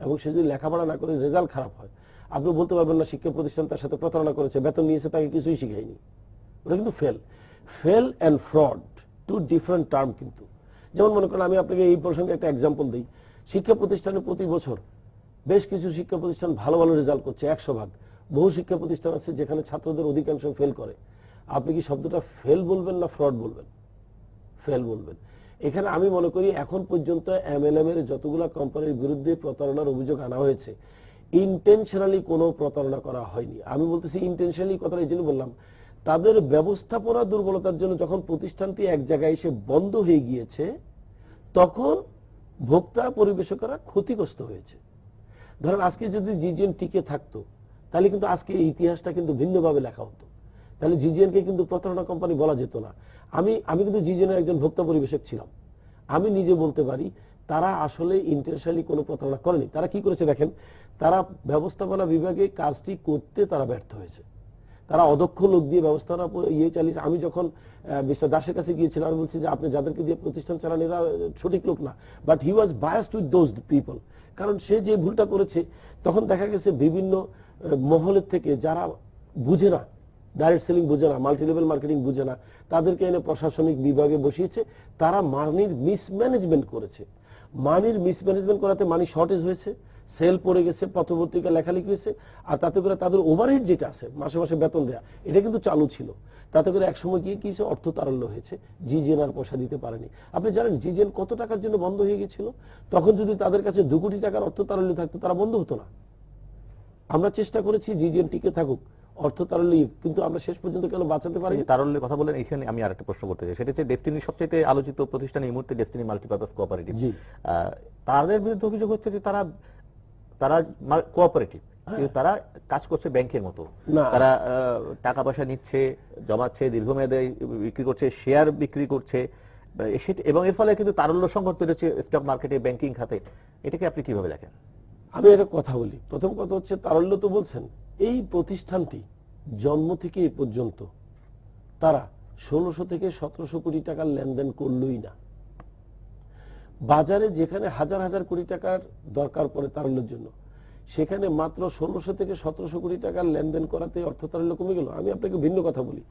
[SPEAKER 3] এবং সে যদি লেখাপড়া না করে রেজাল্ট খারাপ হয়, আপনি বলতে পারবেন না শিক্ষা প্রতিষ্ঠান তার সাথে প্রতারণা করেছে, বেতন নিয়েছে, তাকে কিছুই শিখায়নি। ওটা কিন্তু fail and fraud two different term. কিন্তু যেমন মনে করেন, আমি আপনাকে এই প্রসঙ্গে একটা এক্সাম্পল দিই। শিক্ষা প্রতিষ্ঠানে প্রতি বছর বেশ কিছু শিক্ষা প্রতিষ্ঠান ভালো ভালো রেজাল্ট করছে, 100 ভাগ। বহু শিক্ষা প্রতিষ্ঠান আছে যেখানে ছাত্রদের অধিকাংশ ফেল করে। আপনি কি শব্দটা ফেল বলবেন না ফ্রড বলবেন? ফেল বলবেন। এখানে আমি মনে করি এখন পর্যন্ত এমএলএম এর যতগুলো কোম্পানির বিরুদ্ধে প্রতারণার অভিযোগ আনা হয়েছে, ইন্টেনশনালি কোনো প্রতারণা করা হয়নি। আমি বলতেছি ইন্টেনশনালি, কথাটা এই জন্য বললাম, তাদের ব্যবস্থাপনা দুর্বলতার জন্য যখন প্রতিষ্ঠানটি এক জায়গায় এসে বন্ধ হয়ে গিয়েছে, তখন ভোক্তা পরিবেশকরা ক্ষতিগ্রস্ত হয়েছে। ধরেন আজকে যদি জিজিএন টিকে থাকতো, তাহলে কিন্তু আজকে এই ইতিহাসটা কিন্তু ভিন্নভাবে লেখা হতো। তাহলে জিজিএনকে কিন্তু প্রতারণা কোম্পানি বলা যেত না। আমি কিন্তু জিজিএনের একজন ভোক্তা পরিবেশক ছিলাম। আমি নিজে বলতে পারি তারা আসলে ইন্টেনশনালি কোনো প্রতারণা করেনি। তারা কি করেছে দেখেন, তারা ব্যবস্থাপনা বিভাগে কাজটি করতে তারা ব্যর্থ হয়েছে। তারা অদক্ষ লোক দিয়ে ব্যবস্থাপনা চালিয়েছে। আমি যখন মিস্টার দাসের কাছে গিয়েছিলাম, আমি বলছি যে আপনি যাদেরকে দিয়ে প্রতিষ্ঠান চালান এরা সঠিক লোক না, but he was biased with those people. কারণ সে যে ভুলটা করেছে, তখন দেখা গেছে বিভিন্ন মহলের থেকে যারা বুঝে না, ডাইরেক্ট সেলিং বুঝে না, মাল্টি লেভেল মার্কেটিং বুঝে না, তাদেরকে এনে প্রশাসনিক বিভাগে বসিয়েছে। তারা মানির মিসম্যানেজমেন্ট করেছে। মানির মিসম্যানেজমেন্ট করাতে মানি শর্টেজ হয়েছে, সেল পড়ে গেছে, পত্রপত্রিকা লেখালেখি হয়েছে। আর তাতে করে তাদের ওভারহেড যেটা আছে, মাসে মাসে বেতন দেয়া, এটা কিন্তু চালু ছিল। তাতে করে একসময় গিয়ে কি অর্থ তারল্য হয়েছে, জিজিএন আর পয়সা দিতে পারেনি। আপনি জানেন জিজিএন কত টাকার জন্য বন্ধ হয়ে গেছিল? তখন যদি তাদের কাছে 2 কোটি টাকার অর্থ তারল্য থাকতো, তারা বন্ধ হতো না। আমরা চেষ্টা করেছি জিজিএন টিকে থাকুক, অর্থ তারল্য, কিন্তু আমরা শেষ পর্যন্ত কেন বাঁচাতে পারি?
[SPEAKER 1] তারল্যের কথা বলেন, এখানে আমি আরেকটা প্রশ্ন করতে চাই। সেটা হচ্ছে ডেস্টিনির সবচেয়ে আলোচিত প্রতিষ্ঠান এই মুহূর্তে ডেস্টিনি মাল্টিপারপাস কোঅপারেটিভ। তাদের বিরুদ্ধে অভিযোগ হচ্ছে যে তারা কোঅপারেটিভ, কিন্তু তারা কাজ করছে ব্যাংকের মতো। তারা টাকা পয়সা নিচ্ছে, জমাচ্ছে, দীর্ঘমেয়াদে বিক্রি করছে, শেয়ার বিক্রি করছে, এবং এর ফলে কিন্তু তারল্য সংকট তৈরি হচ্ছে স্টক মার্কেটে, ব্যাংকিং খাতে। এটাকে আপনি কিভাবে দেখেন?
[SPEAKER 3] আমি একটা কথা বলি। প্রথম কথা হচ্ছে, তারল্য তো বলছেন, এই প্রতিষ্ঠানটি জন্ম থেকে এ পর্যন্ত তারা 1600 থেকে 1700 কোটি টাকার লেনদেন করলই না। বাজারে যেখানে হাজার হাজার কোটি টাকার দরকার পড়ে তারল্যের জন্য, সেখানে মাত্র 1600 থেকে 1700 কোটি টাকার লেনদেন করাতে অর্থ তারল্য কমে গেল। আমি আপনাকে ভিন্ন কথা বলি,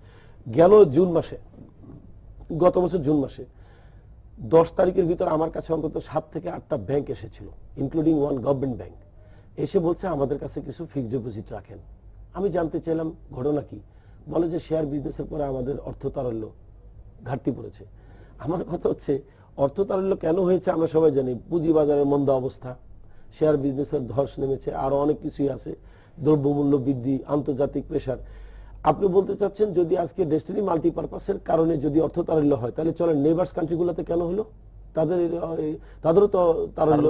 [SPEAKER 3] গেল জুন মাসে, গত বছর জুন মাসে 10 তারিখের ভিতর আমার কাছে অন্তত 7 থেকে 8টা ব্যাংক এসেছিল, ইনক্লুডিং ওয়ান গভর্নমেন্ট ব্যাংক, এসে বলছে আমাদের কাছে কিছু ফিক্সড ডিপোজিট রাখেন। আমি জানতে চাইলাম ঘটনা কি, বলে যে শেয়ার বিজনেসের পরে আমাদের অর্থ তারল্য ঘাটতি পড়েছে। আমার কথা হচ্ছে অর্থ তারল্য কেন হয়েছে আমরা সবাই জানি, পুঁজিবাজারের মন্দা অবস্থা, শেয়ার বিজনেসের ধস নেমেছে, আরো অনেক কিছুই আছে, দ্রব্যমূল্য বৃদ্ধি, আন্তর্জাতিক প্রেসার। আপনি বলতে চাচ্ছেন যদি আজকে ডেস্টিনি মাল্টিপারপাসের কারণে যদি অর্থ তারল্য হয়, তাহলে চলেন নেইবার্স কান্ট্রিগুলোতে কেন হলো? তাদেরও তো তারল্য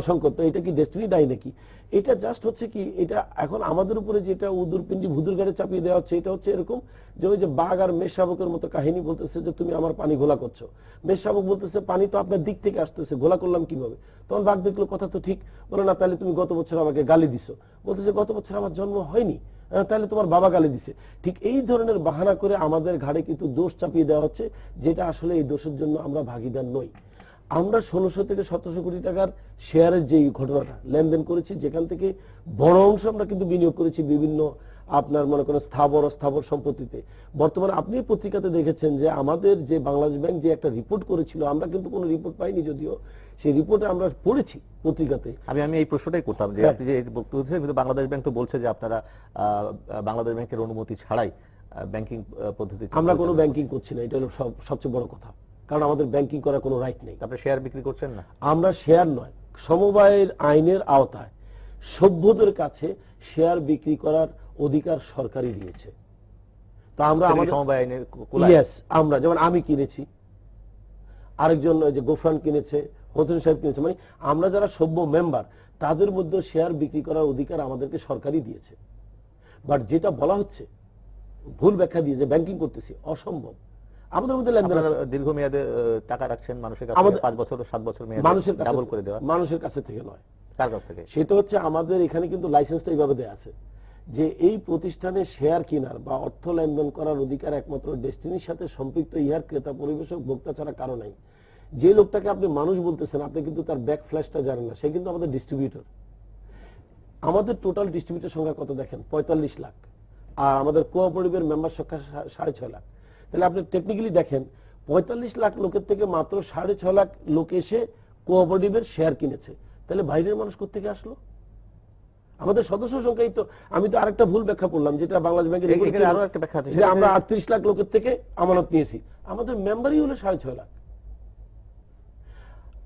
[SPEAKER 3] সংকট, তো এটা কি ডেস্টিনি দায়ী নাকি? এটা জাস্ট হচ্ছে কি, এটা এখন আমাদের উপরে যেটা উদুরপিন্ডি ভুদুর গাড়ি চাপিয়ে দেওয়া হচ্ছে, এটা হচ্ছে এরকম যে ওই যে বাঘ আর মেষ শাবকের মতো কাহিনী বলতেছে যে তুমি আমার পানি ঘোলা করছো। মেষ শাবক বলতেছে পানি তো আপনার দিক থেকে আসতেছে, ঘোলা করলাম কিভাবে? তখন বাঘ দেখলো কথা তো ঠিক, বলে না তাহলে তুমি গত বছর আমাকে গালি দিছো। বলতেছে গত বছর আমার জন্ম হয়নি, তাহলে তোমার বাবা গালি দিছে। ঠিক এই ধরনের বাহানা করে আমাদের ঘাড়ে কিন্তু দোষ চাপিয়ে দেওয়া হচ্ছে, যেটা আসলে এই দোষের জন্য আমরা ভাগিদার নই। আমরা 1600 থেকে 1700 কোটি টাকার শেয়ারের যে ঘটনাটা লেনদেন করেছি, যেখান থেকে বড় অংশ আমরা কিন্তু বিনিয়োগ করেছি বিভিন্ন আপনার মনে করেন স্থাবর অস্থাবর সম্পত্তিতে। বর্তমানে আপনি পত্রিকাতে দেখেছেন যে আমাদের যে বাংলাদেশ ব্যাংক যে একটা রিপোর্ট করেছিল, আমরা কিন্তু কোনো রিপোর্ট পাইনি, যদিও সেই রিপোর্টে আমরা পড়েছি পত্রিকাতে।
[SPEAKER 1] আমি এই প্রশ্নটাই করতাম যে আপনি যে বক্তব্য দিচ্ছেন, কিন্তু বাংলাদেশ ব্যাংক তো বলছে যে আপনারা বাংলাদেশ ব্যাংকের অনুমতি ছাড়াই ব্যাংকিং পদ্ধতি,
[SPEAKER 3] আমরা কোনো ব্যাংকিং করছি না, এটা হলো সবচেয়ে বড় কথা, কারণ আমাদের ব্যাংকিং করার কোনো রাইট নেই।
[SPEAKER 1] আপনি শেয়ার বিক্রি করছেন না?
[SPEAKER 3] আমরা শেয়ার নয়, সমবায়ের আইনের আওতায় সভ্যদের কাছে শেয়ার বিক্রি করার অধিকার সরকারই দিয়েছে। তো আমরা আমাদের
[SPEAKER 1] সমবায় আইনের
[SPEAKER 3] আমরা যেমন আমি কিনেছি, আরেকজন যে গোফরান কিনেছে, হোসেন সাহেব কিনেছে, মানে আমরা যারা সভ্য মেম্বার তাদের মধ্যে শেয়ার বিক্রি করার অধিকার আমাদেরকে সরকারই দিয়েছে। বাট যেটা বলা হচ্ছে ভুল ব্যাখ্যা দিয়ে যে ব্যাংকিং করতেছি, অসম্ভব। আমাদের মধ্যে লেনদেন
[SPEAKER 1] দীর্ঘমেয়াদে টাকা রাখছেন মানুষের কাছে, 5 বছর 7 বছর মেয়াদে
[SPEAKER 3] মানুষের কাছে
[SPEAKER 1] ডাবল করে দেওয়া,
[SPEAKER 3] মানুষের কাছে থেকে নয়,
[SPEAKER 1] কার কাছ থেকে?
[SPEAKER 3] সেটা হচ্ছে আমাদের এখানে কিন্তু লাইসেন্সটা এইভাবে দেয়া আছে যে এই প্রতিষ্ঠানে শেয়ার কেনার বা অর্থ লেনদেন করার অধিকার একমাত্র ডেস্টিনির সাথে সম্পৃক্ত ইহার ক্রেতা পরিবেশক ভোক্তা ছাড়া কারো নাই। যে লোকটাকে আপনি মানুষ বলতেছেন, আপনি কিন্তু তার ব্যাক ফ্ল্যাশটা জানেন না, সে কিন্তু আমাদের ডিস্ট্রিবিউটর। আমাদের টোটাল ডিস্ট্রিবিউটর সংখ্যা কত দেখেন, 45 লাখ, আর আমাদের কোঅপারেটিভের মেম্বার সংখ্যা 6.5 লাখ। তাহলে আপনি টেকনিক্যালি দেখেন 45 লাখ লোকের থেকে মাত্র 6.5 লাখ লোক এসে কোঅপারেটিভের শেয়ার কিনেছে, তাহলে বাইরের মানুষ কোথেকে আসলো? আমাদের সদস্য সংখ্যাই তো, আমি তো আরেকটা ভুল ব্যাখ্যা করলাম, যেটা বাংলাদেশ ব্যাংকের
[SPEAKER 1] আরো একটা ব্যাখ্যা আছে
[SPEAKER 3] যে আমরা 38 লাখ লোকের থেকে আমানত নিয়েছি, আমাদের মেম্বারই হলো 6.5 লাখ।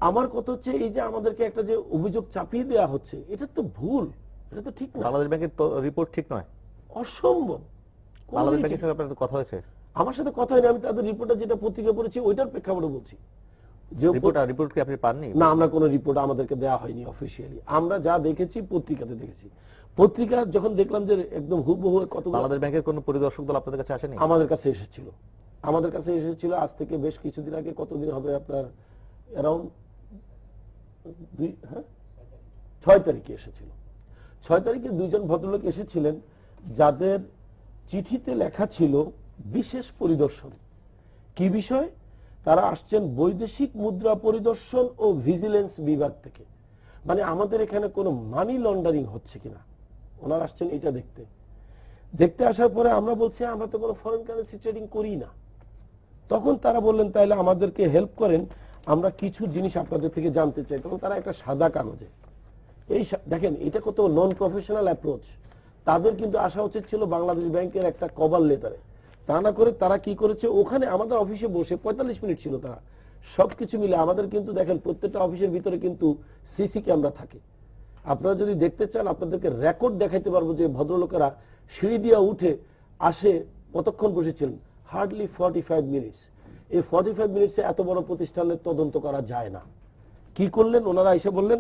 [SPEAKER 3] আমার কথা হচ্ছে এই যে আমাদেরকে একটা যে অভিযোগ চাপিয়ে দেওয়া হচ্ছে, এটা তো ভুল, এটা তো ঠিক না।
[SPEAKER 1] বাংলাদেশ ব্যাংকের রিপোর্ট ঠিক নয়,
[SPEAKER 3] অসম্ভব।
[SPEAKER 1] বাংলাদেশ ব্যাংকের সঙ্গে আপনার কথা হয়েছে?
[SPEAKER 3] আমার সাথে কথা হয়নি, আমি তাদের রিপোর্টটা যেটা পত্রিকা পড়েছি ওইটার প্রেক্ষাপটে বলছি।
[SPEAKER 1] রিপোর্ট কি আপনি পাননি?
[SPEAKER 3] না, আমরা কোনো রিপোর্ট আমাদেরকে দেওয়া হয়নি অফিসিয়ালি, আমরা যা দেখেছি পত্রিকাতে দেখেছি। পত্রিকা যখন দেখলাম যে একদম হুবহু কত,
[SPEAKER 1] বাংলাদেশ ব্যাংকের কোনো পরিদর্শক দল আপনাদের কাছে আসেনি?
[SPEAKER 3] আমাদের কাছে এসেছিল, আমাদের কাছে এসেছিল আজ থেকে বেশ কিছুদিন আগে, কতদিন হবে আপনার, অ্যারাউন্ড 6 তারিখে এসেছিল। 6 তারিখে 2 জন ভদ্রলোক এসেছিলেন, যাদের চিঠিতে লেখা ছিল বিশেষ পরিদর্শন। কি বিষয়? তারা আসছেন বৈদেশিক মুদ্রা পরিদর্শন ও ভিজিলেন্স বিভাগ থেকে, মানে আমাদের এখানে কোনো মানি লন্ডারিং হচ্ছে কিনা ওনারা আসছেন এটা দেখতে। দেখতে আসার পরে আমরা বলছি আমরা তো কোনো ফরেন কারেন্সি ট্রেডিং করি না। তখন তারা বললেন তাহলে আমাদেরকে হেল্প করেন, আমরা কিছু জিনিস আপনাদের থেকে জানতে চাই। তখন তারা একটা সাদা কাগজে, এই দেখেন এটা কত নন প্রফেশনাল অ্যাপ্রোচ। তাদের কিন্তু আসা উচিত ছিল বাংলাদেশ ব্যাংকের একটা কভার লেটারে, তা না করে তারা কি করেছে, ওখানে আমাদের অফিসে বসে 45 মিনিট ছিল তারা, সবকিছু মিলে আমাদের কিন্তু দেখেন প্রত্যেকটা অফিসের ভিতরে কিন্তু সিসি ক্যামেরা থাকে। আপনারা যদি দেখতে চান আপনাদেরকে রেকর্ড দেখাইতে পারবো যে ভদ্রলোকেরা সিঁড়ি দিয়ে উঠে আসে কতক্ষণ বসেছিলেন, হার্ডলি 45 মিনিটস। এই 45 মিনিটসে এত বড় প্রতিষ্ঠানের তদন্ত করা যায় না। কি করলেন ওনারা? এসে বললেন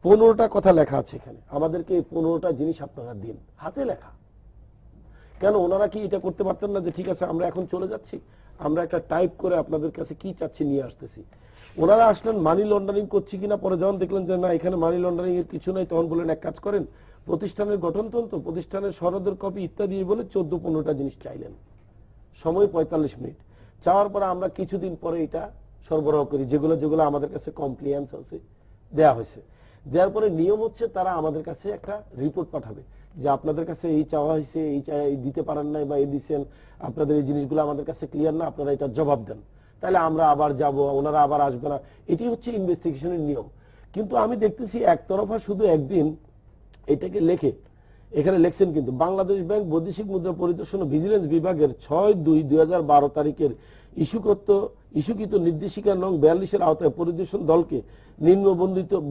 [SPEAKER 3] 15টা কথা লেখা আছে এখানে, আমাদেরকে এই 15টা জিনিস আপনারা দিন, হাতে লেখা। কেন ওনারা কি এটা করতে পারতেন না যে ঠিক আছে আমরা এখন চলে যাচ্ছি, আমরা একটা টাইপ করে আপনাদের কাছে কি চাচ্ছি নিয়ে আসতেছি? ওনারা আসলেন মানি লন্ডারিং করছি কিনা, পরে যখন দেখলেন যে না এখানে মানি লন্ডারিং এর কিছু নাই, তখন বললেন এক কাজ করেন প্রতিষ্ঠানের গঠনতন্ত্র, প্রতিষ্ঠানের সনদের কপি ইত্যাদি বলে 14-15টা জিনিস চাইলেন, সময় 45 মিনিট। চাওয়ার পরে আমরা কিছুদিন পরে এটা সরবরাহ করি, যেগুলো যেগুলো আমাদের কাছে কমপ্লিয়েন্স আছে দেয়া হয়েছে। দেওয়ার পরে নিয়ম হচ্ছে তারা আমাদের কাছে একটা রিপোর্ট পাঠাবে যে আপনাদের কাছে এই চাওয়া হয়েছে, এই দিতে পারেন নাই বা এই দিচ্ছেন, আপনাদের এই জিনিসগুলো আমাদের কাছে ক্লিয়ার না, আপনারা এটা জবাব দেন। তাহলে আমরা আবার যাব, ওনারা আবার আসবে না। এটি হচ্ছে ইনভেস্টিগেশনের নিয়ম। কিন্তু আমি দেখতেছি একতরফা শুধু একদিন এটাকে লেখে এখানে লেখছেন, কিন্তু বাংলাদেশ ব্যাংক বৈদেশিক মুদ্রা পরিদর্শন ও ভিজিলেন্স বিভাগের 6/2/2012 তারিখের ইস্যুকৃত নির্দেশিকা নং 42-এর আওতায় পরিদর্শন দলকে নিম্ন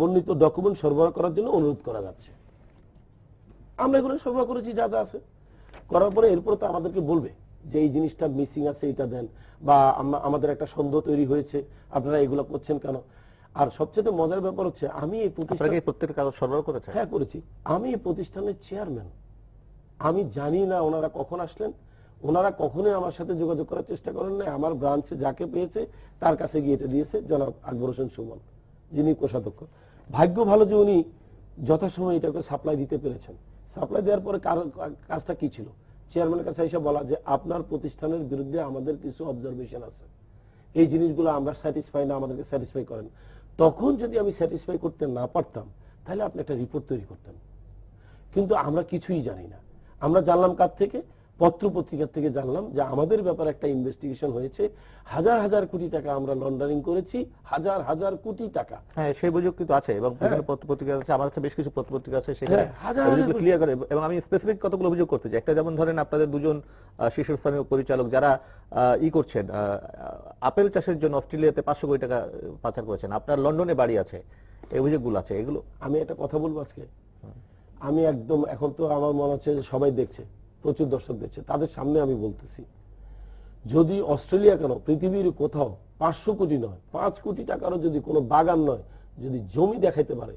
[SPEAKER 3] বর্ণিত ডকুমেন্ট সরবরাহ করার জন্য অনুরোধ করা যাচ্ছে। আমরা এগুলো সরবরাহ করেছি যা যা আছে। করার পরে এরপর তো আমাদেরকে বলবে যে এই জিনিসটা মিসিং আছে, এটা দেন, বা আমাদের একটা সন্দেহ তৈরি হয়েছে, আপনারা এগুলো করছেন কেন। আর সবচেয়ে মজার ব্যাপার হচ্ছে আমি এই
[SPEAKER 1] প্রত্যেকটা কাগজ সরবরাহ করেছে।
[SPEAKER 3] হ্যাঁ করেছি। আমি এই প্রতিষ্ঠানের চেয়ারম্যান, আমি জানি না ওনারা কখন আসলেন, ওনারা কখনোই আমার সাথে যোগাযোগ করার চেষ্টা করেন না। আমার ব্রাঞ্চে যাকে পেয়েছে তার কাছে গিয়ে এটা দিয়েছে জনাব আকবর হোসেন সুমন, যিনি কোষাধ্যক্ষ। ভাগ্য ভালো যে উনি যথাসময়ে এটাকে সাপ্লাই দিতে পেরেছেন। সাপ্লাই দেওয়ার পরে কাজটা কি ছিল, চেয়ারম্যানের কাছে এসে বলা যে আপনার প্রতিষ্ঠানের বিরুদ্ধে আমাদের কিছু অবজারভেশন আছে, এই জিনিসগুলো আমরা স্যাটিসফাই না, আমাদেরকে স্যাটিসফাই করেন। তখন যদি আমি স্যাটিসফাই করতে না পারতাম তাহলে আপনি একটা রিপোর্ট তৈরি করতেন। কিন্তু আমরা কিছুই জানি না। আমরা জানলাম কার থেকে? পত্র পত্রিকার থেকে জানলাম যে আমাদের ব্যাপারে একটা ইনভেস্টিগেশন হয়েছে, হাজার হাজার কোটি টাকা আমরা লন্ডারিং করেছি, হাজার হাজার কোটি টাকা।
[SPEAKER 1] হ্যাঁ, সেই অভিযোগ কিন্তু আছে এবং পত্র পত্রিকা আছে, আমার কাছে বেশ কিছু পত্র পত্রিকা আছে, সেখানে ক্লিয়ার করে। এবং আমি স্পেসিফিক কতগুলো অভিযোগ করতে চাই। একটা যেমন ধরেন আপনাদের দুজন শীর্ষস্থানীয় পরিচালক যারা করছেন, আপেল চাষের জন্য অস্ট্রেলিয়াতে 500 কোটি টাকা পাচার করেছেন, আপনার লন্ডনে বাড়ি আছে, এই অভিযোগগুলো আছে। এগুলো
[SPEAKER 3] আমি একটা কথা বলবো আজকে, আমি একদম এখন তো আমার মনে হচ্ছে সবাই দেখছে, প্রচুর দর্শক দেখছে, তাদের সামনে আমি বলতেছি, যদি অস্ট্রেলিয়া কেন পৃথিবীর কোথাও 500 কোটি নয়, 5 কোটি টাকারও যদি কোনো বাগান নয়, যদি জমি দেখাইতে পারে,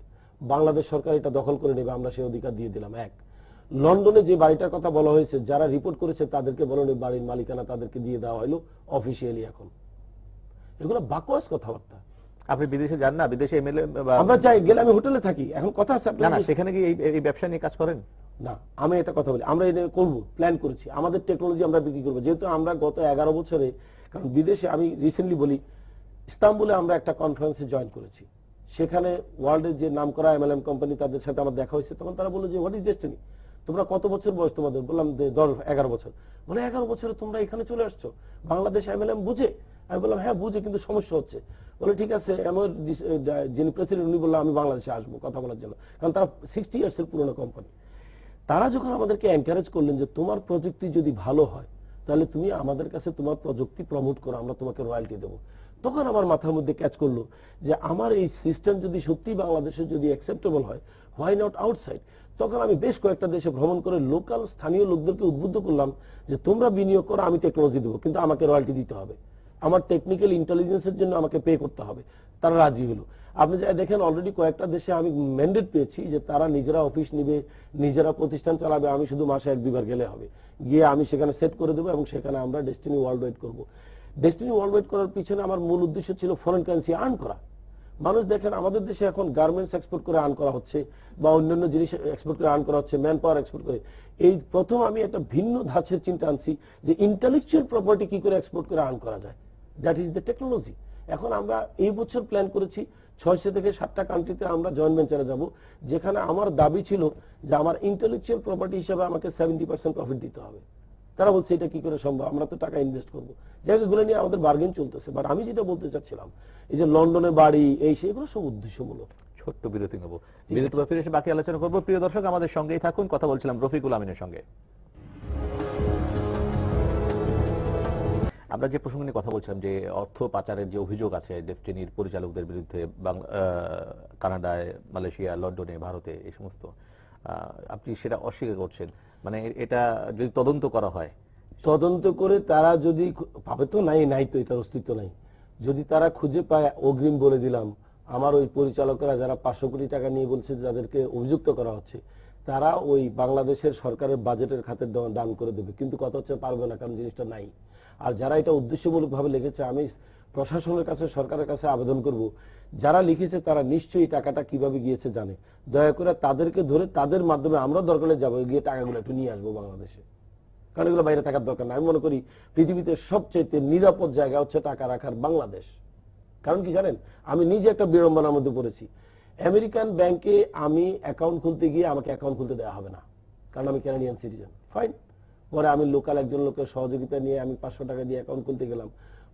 [SPEAKER 3] বাংলাদেশ সরকার এটা দখল করে নেবে, আমরা সেই অধিকার দিয়ে দিলাম। এক, লন্ডনে যে বাড়িটার কথা বলা হয়েছে, যারা রিপোর্ট করেছে তাদেরকে বলেন বাড়ির মালিকানা তাদেরকে দিয়ে দেওয়া হলো অফিসিয়ালি। এখন এগুলো বাকওয়াস কথাবার্তা।
[SPEAKER 1] আপনি বিদেশে যান না? বিদেশে এমএলএ
[SPEAKER 3] আমরা চাই গেলে, আমি হোটেলে থাকি, এখন কথা আছে
[SPEAKER 1] না, সেখানে কি এই ব্যবসা নিয়ে কাজ করেন
[SPEAKER 3] না? আমি এটা কথা বলি, আমরা এটা করবো, প্ল্যান করেছি, আমাদের টেকনোলজি আমরা বিক্রি করবো। যেহেতু আমরা গত 11 বছরে, কারণ বিদেশে আমি রিসেন্টলি বলি, ইস্তাম্বুলে আমরা একটা কনফারেন্সে জয়েন করেছি, সেখানে ওয়ার্ল্ডের যে নাম করা এমএলএম কোম্পানি তাদের সাথে আমার দেখা হয়েছে। তখন তারা বললো যে হোয়াট ইজ ডেস্টিনি, তোমরা কত বছর বয়স তোমাদের? বললাম 11 বছর। বলে 11 বছরে তোমরা এখানে চলে আসছো, বাংলাদেশ এমএলএম বুঝে? আমি বললাম হ্যাঁ বুঝে, কিন্তু সমস্যা হচ্ছে। বলে ঠিক আছে, আমার যিনি প্রেসিডেন্ট উনি বললাম আমি বাংলাদেশে আসবো কথা বলার জন্য, কারণ তারা 60 ইয়ার্সের পুরোনো কোম্পানি। তারা যখন আমাদেরকে এনকারেজ করলেন যে তোমার প্রযুক্তি যদি ভালো হয় তাহলে তুমি আমাদের কাছে তোমার প্রযুক্তি প্রমোট করো, আমরা তোমাকে রয়্যালটি দেবো, তখন আমার মাথার মধ্যে ক্যাচ করলো যে আমার এই সিস্টেম যদি সত্যি বাংলাদেশে যদি অ্যাকসেপ্টেবল হয়, হোয়াই নট আউটসাইড। তখন আমি বেশ কয়েকটা দেশে ভ্রমণ করে লোকাল স্থানীয় লোকদেরকে উদ্বুদ্ধ করলাম যে তোমরা বিনিয়োগ করো, আমি টেকনোলজি দেবো, কিন্তু আমাকে রয়্যালটি দিতে হবে, আমার টেকনিক্যাল ইন্টেলিজেন্সের জন্য আমাকে পে করতে হবে। তারা রাজি হলো। আপনি যা দেখেন অলরেডি কয়েকটা দেশে আমি ম্যান্ডেট পেয়েছি যে তারা নিজেরা অফিস নিবে, নিজেরা প্রতিষ্ঠান চালাবে, আমি শুধু মাসে 1-2 বার গেলে হবে, গিয়ে আমি সেখানে সেট করে দেবো এবং সেখানে আমরা ডেস্টিনি ওয়ার্ল্ড ওয়াইড করবো। ডেস্টিনি ওয়ার্ল্ড ওয়াইড করার পিছনে আমার মূল উদ্দেশ্য ছিল ফরেন কারেন্সি আর্ন করা। মানুষ দেখেন আমাদের দেশে এখন গার্মেন্টস এক্সপোর্ট করে আর্ন করা হচ্ছে, বা অন্যান্য জিনিস এক্সপোর্ট করে আর্ন করা হচ্ছে, ম্যান পাওয়ার এক্সপোর্ট করে। এই প্রথম আমি একটা ভিন্ন ধাঁচের চিন্তা আনছি যে ইন্টেলেকচুয়াল প্রপার্টি কি করে এক্সপোর্ট করে আর্ন করা যায়, দ্যাট ইজ দ্য টেকনোলজি। এখন আমরা এই বছর প্ল্যান করেছি 600 থেকে 7টা কান্ট্রিতে আমরা জয়েন্ট ভেঞ্চারে যাব, যেখানে আমার দাবি ছিল যে আমার ইন্টেলেকচুয়াল প্রপার্টি হিসেবে আমাকে 70% প্রফিট দিতে হবে। তারা বলছে এটা কি করে সম্ভব, আমরা তো টাকা ইনভেস্ট করবো। জায়গাগুলো নিয়ে আমাদের বার্গেন চলতেছে। বাট আমি যেটা বলতে চাচ্ছিলাম, এই যে লন্ডনে বাড়ি, এই সেগুলো সব উদ্দেশ্যমূলক।
[SPEAKER 1] ছোট্ট বিরতি নেব, বিরতি ফিরে এসে বাকি আলোচনা করবো। প্রিয় দর্শক, আমাদের সঙ্গেই থাকুন। কথা বলছিলাম রফিকুল আমিনের সঙ্গে। আমরা যে প্রসঙ্গ নিয়ে কথা বলছিলাম, যে অর্থ পাচারের যে অভিযোগ আছে ডেস্টিনির পরিচালকদের বিরুদ্ধে, কানাডায়, মালয়েশিয়া, লন্ডনে, ভারতে, এই সমস্ত, আপনি সেটা অস্বীকার করছেন। মানে এটা যদি তদন্ত করা হয়,
[SPEAKER 3] তদন্ত করে তারা যদি পাবে, তো নাই তো এটার অস্তিত্ব নাই। যদি তারা খুঁজে পায়, অগ্রিম বলে দিলাম, আমার ওই পরিচালকরা যারা 500 কোটি টাকা নিয়ে বলছে যাদেরকে অভিযুক্ত করা হচ্ছে, তারা ওই বাংলাদেশের সরকারের বাজেটের খাতে দান করে দেবে। কিন্তু কথা হচ্ছে পারবে না, কারণ জিনিসটা নাই। আর যারা এটা উদ্দেশ্যমূলক ভাবে লেগেছে, আমি প্রশাসনের কাছে, সরকারের কাছে আবেদন করব, যারা লিখেছে তারা নিশ্চয়ই টাকাটা কিভাবে গিয়েছে জানে। দয়া করে তাদেরকে ধরে তাদের মাধ্যমে আমরা দরকারে যাবো, গিয়ে টাকাগুলো একটু নিয়ে আসবো বাংলাদেশে, কারণ এগুলো বাইরে থাকার দরকার না। আমি মনে করি পৃথিবীতে সবচেয়ে নিরাপদ জায়গা হচ্ছে টাকা রাখার বাংলাদেশ। কারণ কি জানেন, আমি নিজে একটা বিড়ম্বনার মধ্যে পড়েছি। আমেরিকান ব্যাংকে আমি অ্যাকাউন্ট খুলতে গিয়ে আমাকে অ্যাকাউন্ট খুলতে দেওয়া হবে না, কারণ আমি কানাডিয়ান সিটিজেন। ফাইন। পরে আমি লোকাল একজন লোকের সহযোগিতা নিয়ে আমি 500 টাকা দিয়ে অ্যাকাউন্ট খুলতে গেলাম।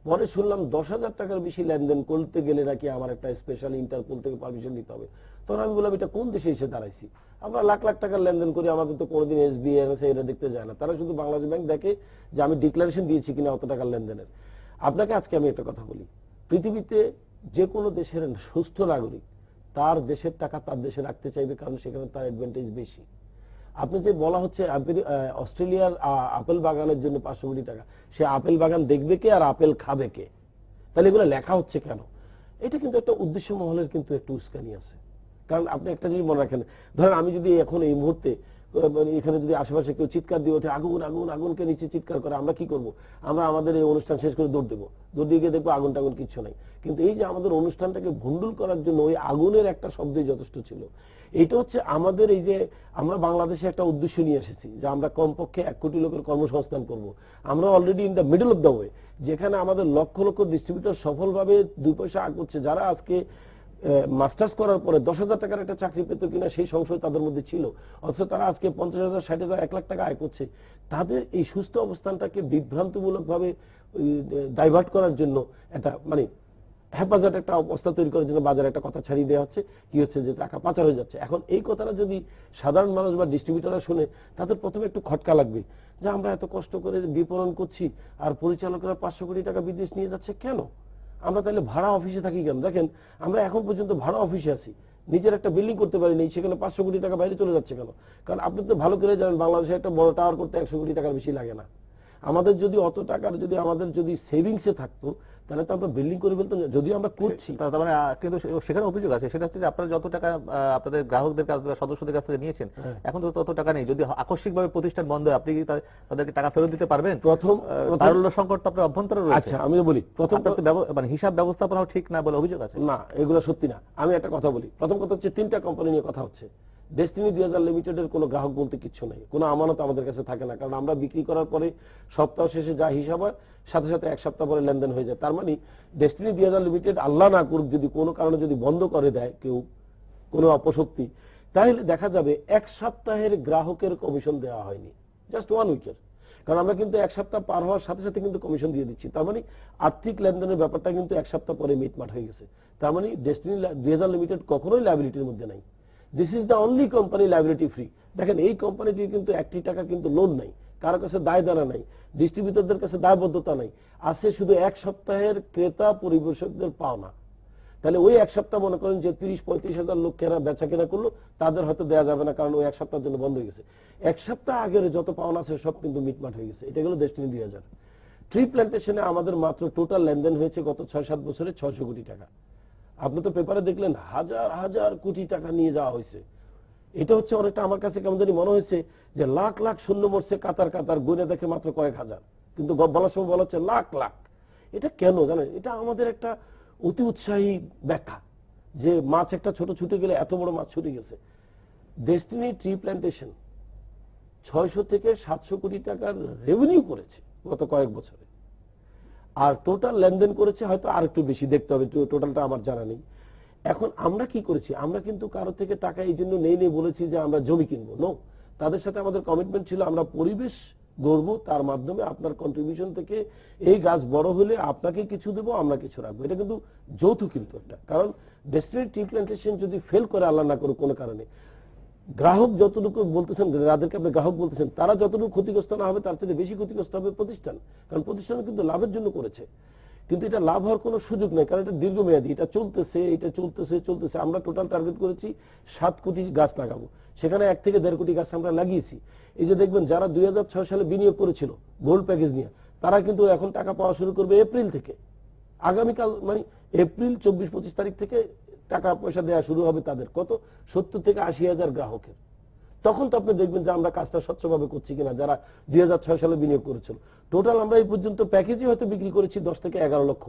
[SPEAKER 3] পরে শুনলাম 10,000 টাকার বেশি লেনদেন করতে গেলে নাকি আমার একটা স্পেশাল ইন্টারপোল থেকে পারমিশন নিতে হবে। তখন আমি বললাম, এটা কোন দেশে এসে দাঁড়াইছি? আমরা লাখ লাখ টাকার লেনদেন করি, আমাদের তো কোনোদিন SBI এটা দেখতে যায় না। তারা শুধু বাংলাদেশ ব্যাংক দেখে যে আমি ডিক্লারেশন দিয়েছি কিনা অত টাকার লেনদেনের। আপনাকে আজকে আমি একটা কথা বলি, পৃথিবীতে যে কোনো দেশের সুস্থ নাগরিক তার দেশের টাকা তার দেশে রাখতে চাইবে, কারণ সেখানে তার অ্যাডভান্টেজ বেশি। আপনি যে বলা হচ্ছে অস্ট্রেলিয়ার আপেল বাগানের জন্য 500 কোটি টাকা, সে আপেল বাগান দেখবে কে আর আপেল খাবে কে? তাহলে এগুলো লেখা হচ্ছে কেন? এটা কিন্তু একটা উদ্দেশ্য মহলের কিন্তু একটু উস্কানি আছে। কারণ আপনি একটা জিনিস মনে রাখেন, ধরেন আমি যদি এখন এই মুহূর্তে এখানে যদি আশেপাশে কেউ চিৎকার দিয়ে ওঠে, আগুন আগুন আগুনকে নিচে চিৎকার করে, আমরা কি করব? আমরা আমাদের এই অনুষ্ঠান শেষ করে দৌড় দেবো, দৌড় দিয়ে গিয়ে দেখবো আগুন টাগুন কিচ্ছু নাই। কিন্তু এই যে আমাদের অনুষ্ঠানটাকে ভণ্ডুল করার জন্য ওই আগুনের একটা শব্দই যথেষ্ট ছিল। এটা হচ্ছে আমাদের এই যে আমরা বাংলাদেশে একটা উদ্দেশ্য নিয়ে এসেছি যে আমরা কমপক্ষে 1 কোটি লোকের কর্মসংস্থান করব। আমরা already in the middle of the way, যেখানে আমাদের লক্ষ লক্ষ ডিস্ট্রিবিউটর সফলভাবে 2 পয়সা আয় করছে। যারা আজকে মাস্টার্স করার পরে 10,000 টাকার একটা চাকরি পেত কিনা সেই সংশয় তাদের মধ্যে ছিল, অথচ তারা আজকে 50,000, 60,000, 1 লাখ টাকা আয় করছে। তাদের এই সুস্থ অবস্থানটাকে বিভ্রান্তমূলক ভাবে ডাইভার্ট করার জন্য একটা মানে হেফাজত একটা অবস্থা তৈরি করার জন্য বাজারে একটা কথা ছাড়িয়ে দেওয়া হচ্ছে। কি হচ্ছে যে টাকা পাচার হয়ে যাচ্ছে। এখন এই কথাটা যদি সাধারণ মানুষ বা ডিস্ট্রিবিউটররা শুনে, তাদের প্রথমে একটু খটকা লাগবে যে আমরা এত কষ্ট করে বিপণন করছি আর পরিচালকরা 500 কোটি টাকা বিদেশ নিয়ে যাচ্ছে কেন? আমরা তাহলে ভাড়া অফিসে থাকি কেন? দেখেন আমরা এখন পর্যন্ত ভাড়া অফিসে আছি, নিজের একটা বিল্ডিং করতে পারিনি, সেখানে 500 কোটি টাকা বাইরে চলে যাচ্ছে কেন? কারণ আপনি তো ভালো করে জানেন বাংলাদেশে একটা বড় টাওয়ার করতে 100 কোটি টাকার বেশি লাগে না। আমাদের যদি অত টাকার যদি আমাদের যদি সেভিংসে থাকতো তাহলে তো আমরা বিল্ডিং করে ফেলতাম, যদিও আমরা করছি।
[SPEAKER 1] তার মানে কিন্তু সেখানে অভিযোগ আছে, সেটা হচ্ছে যে আপনারা যত টাকা আপনাদের গ্রাহকদের কাছ থেকে, সদস্যদের কাছ থেকে নিয়েছেন, এখন তো তত টাকা নেই। যদি আকস্মিকভাবে প্রতিষ্ঠান বন্ধ হয়, আপনি কি তাদেরকে টাকা ফেরত দিতে পারবেন?
[SPEAKER 3] প্রথম
[SPEAKER 1] তারল্য সংকট তো আপনার অভ্যন্তরে রয়েছে।
[SPEAKER 3] আচ্ছা আমি বলি, প্রথম
[SPEAKER 1] মানে হিসাব ব্যবস্থাপনাও ঠিক না বলে অভিযোগ আছে।
[SPEAKER 3] না, এগুলো সত্যি না। আমি একটা কথা বলি, প্রথম কথা হচ্ছে 3টা কোম্পানি নিয়ে কথা হচ্ছে। ডেস্টিনি 2000 লিমিটেডের কোনো গ্রাহক বলতে কিছু নেই, কোনো আমানত আমাদের কাছে থাকে না, কারণ আমরা বিক্রি করার পরে সপ্তাহ শেষে যা হিসাব হয় সাথে সাথে 1 সপ্তাহ পরে লেনদেন হয়ে যায়। তার মানে ডেস্টিনি 2000 লিমিটেড আল্লাহ না করুক যদি কোনো কারণে যদি বন্ধ করে দেয় কেউ, কোনো অপশক্তি, তাহলে দেখা যাবে 1 সপ্তাহের গ্রাহকের কমিশন দেওয়া হয়নি, জাস্ট 1 উইকের। কারণ আমরা কিন্তু 1 সপ্তাহ পার হওয়ার সাথে সাথে কিন্তু কমিশন দিয়ে দিচ্ছি। তার মানে আর্থিক লেনদেনের ব্যাপারটা কিন্তু 1 সপ্তাহ পরে মিটমাট হয়ে গেছে। তার মানে ডেস্টিনি 2000 লিমিটেড কখনোই লায়াবিলিটির মধ্যে নাই। This is the only company liability free. দেখেন এই কোম্পানিটির কিন্তু 1টি টাকা কিন্তু লোন নাই, কারো কাছে দায় দানা নাই, ডিস্ট্রিবিউটরদের কাছে দায়বদ্ধতা নাই, আছে শুধু 1 সপ্তাহের ক্রেতা পরিবেশকদের পাওনা। তাহলে ওই 1 সপ্তাহ মনে করেন যে 30-35 হাজার লোক কেনা বেচা কেনা করলো, তাদের হয়তো দেওয়া যাবে না, কারণ ওই 1 সপ্তাহের জন্য বন্ধ হয়ে গেছে। 1 সপ্তাহ আগের যত পাওনা আছে সব কিন্তু মিটমাট হয়ে গেছে। এটা গেল ডেস্টিনি 2000। ট্রি প্ল্যান্টেশনে আমাদের মাত্র টোটাল লেনদেন হয়েছে গত 6-7 বছরে 600 কোটি টাকা। আপনি তো পেপারে দেখলেন হাজার হাজার কোটি টাকা নিয়ে যাওয়া হয়েছে। এটা হচ্ছে অনেকটা আমার কাছে কেমন জানি মনে হয়েছে যে লাখ লাখ শূন্য মরছে কাতার কাতার, গুনে দেখে মাত্র কয়েক হাজার, কিন্তু বলার সময় বলা হচ্ছে লাখ লাখ। এটা কেন জানেন? এটা আমাদের একটা অতি উৎসাহী ব্যাখ্যা যে মাছ একটা ছোট ছুটে গেলে এত বড় মাছ ছুটে গেছে। ডেস্টিনি ট্রি প্ল্যান্টেশন 600 থেকে 700 কোটি টাকার রেভিনিউ করেছে গত কয়েক বছরে, আর টোটাল লেনদেন করেছে হয়তো আর একটু বেশি, দেখতে হবে, টোটালটা আমার জানা নেই। এখন আমরা কি করেছি? আমরা কিন্তু কারো থেকে টাকা এই জন্য নেই বলেছি যে আমরা জমি কিনবো, নো। তাদের সাথে আমাদের কমিটমেন্ট ছিল আমরা পরিবেশ গড়ব, তার মাধ্যমে আপনার কন্ট্রিবিউশন থেকে এই গাছ বড় হলে আপনাকে কিছু দেবো, আমরা কিছু রাখবো। এটা কিন্তু যৌথ কিন্তু একটা, কারণ ডেস্টিনি ট্রি প্ল্যান্টেশন যদি ফেল করে, আল্লাহ না করুক কোনো কারণে, গ্রাহক যতটুকু বলতেছেন, যাদেরকে আপনি গ্রাহক বলতেছেন, তারা যতটুকু ক্ষতিগ্রস্ত না হবে তার চেয়ে বেশি ক্ষতিগ্রস্ত হবে প্রতিষ্ঠান, কারণ প্রতিষ্ঠান কিন্তু লাভের জন্য করেছে। কিন্তু এটা লাভ হওয়ার কোনো সুযোগ নেই, কারণ এটা দীর্ঘমেয়াদী, এটা চলতেছে। আমরা টোটাল টার্গেট করেছি 7 কোটি গাছ লাগাবো, সেখানে 1 থেকে 1.5 কোটি গাছ আমরা লাগিয়েছি। এই যে দেখবেন যারা 2006 সালে বিনিয়োগ করেছিল গোল্ড প্যাকেজ নিয়ে, তারা কিন্তু এখন টাকা পাওয়া শুরু করবে এপ্রিল থেকে। আগামীকাল মানে এপ্রিল 24-25 তারিখ থেকে টাকা পয়সা দেওয়া শুরু হবে তাদের, কত 70 থেকে 80 হাজার গ্রাহকের। তখন তো আপনি দেখবেন যে আমরা কাজটা স্বচ্ছভাবে করছি কিনা, যারা 2006 সালে বিনিয়োগ করেছিল। টোটাল আমরা এই পর্যন্ত প্যাকেজে হয়তো বিক্রি করেছি 10 থেকে 11 লক্ষ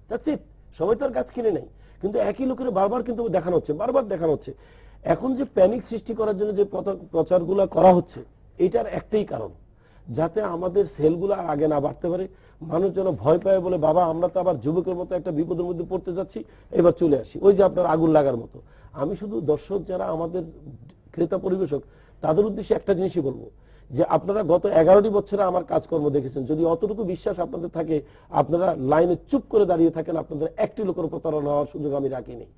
[SPEAKER 3] দ্যাটস ইট। সবাই তো আর গাছ কিনে নেই, কিন্তু একই লোকের বারবার কিন্তু দেখানো হচ্ছে, বারবার দেখানো হচ্ছে। এখন যে প্যানিক সৃষ্টি করার জন্য যে প্রচারগুলো করা হচ্ছে, এটার একটাই কারণ, যাতে আমাদের সেলগুলো আর আগে না বাড়তে পারে, মানুষ যেন ভয় পায়, বলে বাবা আমরা তো আবার যুবকের মতো একটা বিপদের মধ্যে পড়তে যাচ্ছি, এবার চলে আসি। ওই যে আপনার আগুন লাগার মতো। আমি শুধু দর্শক যারা আমাদের ক্রেতা পরিবেশক তাদের উদ্দেশ্যে একটা জিনিসই বলবো, যে আপনারা গত 11টি বছরে আমার কাজকর্ম দেখেছেন, যদি অতটুকু বিশ্বাস আপনাদের থাকে, আপনারা লাইনে চুপ করে দাঁড়িয়ে থাকেন, আপনাদের একটি লোকের প্রতারণা হওয়ার সুযোগ আমি রাখি নেই,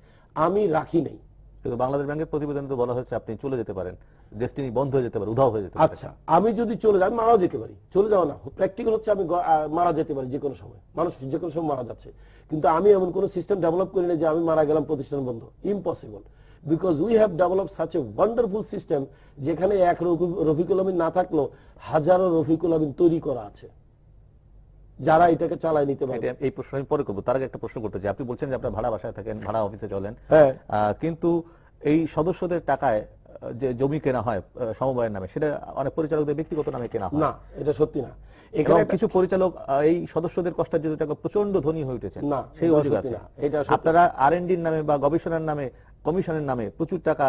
[SPEAKER 3] আমি রাখি নেই।
[SPEAKER 1] কিন্তু বাংলাদেশ ব্যাংকের প্রতিবেদনে তো বলা হয়েছে আপনি চলে যেতে পারেন, ডেস্টিনি বন্ধ হয়ে যেতে পারে, উধাও হয়ে যেতে পারে।
[SPEAKER 3] আচ্ছা, আমি যদি চলে যাই, মারাও যেতে পারি, চলে যাওয়া না, প্র্যাকটিক্যাল হচ্ছে আমি মারা যেতে পারি যে কোনো সময়, মানুষ যে কোনো সময় মারা যাচ্ছে, কিন্তু আমি এমন কোন সিস্টেম ডেভেলপ করি না যে আমি মারা গেলাম প্রতিষ্ঠান বন্ধ, impossible. Because we have develop such a wonderful system, যেখানে এক রফিকুল আমিন না থাকলেও হাজারো রফিকুল আমিন তৈরি করা আছে, যারা এটাকে চালায় নিতে পারে।
[SPEAKER 1] এই প্রশ্ন আমি পরে করবো, তার আগে একটা প্রশ্ন করতে চাই। আপনি বলছেন যে আপনার ভাড়া বাসায় থাকেন, ভাড়া অফিসে চলেন,
[SPEAKER 3] হ্যাঁ,
[SPEAKER 1] কিন্তু এই সদস্যদের টাকায় যে জমি কেনা হয় সমবায়ের নামে, সেটা অনেক পরিচালকদের ব্যক্তিগত নামে কেনা হয়
[SPEAKER 3] না, এটা সত্যি না।
[SPEAKER 1] এখানে কিছু পরিচালক এই সদস্যদের কষ্টার্জিত টাকা প্রচন্ড ধনী হয়ে উঠেছে,
[SPEAKER 3] না,
[SPEAKER 1] সেই অভিযোগ আছে।
[SPEAKER 3] এটা
[SPEAKER 1] আপনারা আর&ডির নামে বা গবেষণার নামে, কমিশনের নামে প্রচুর টাকা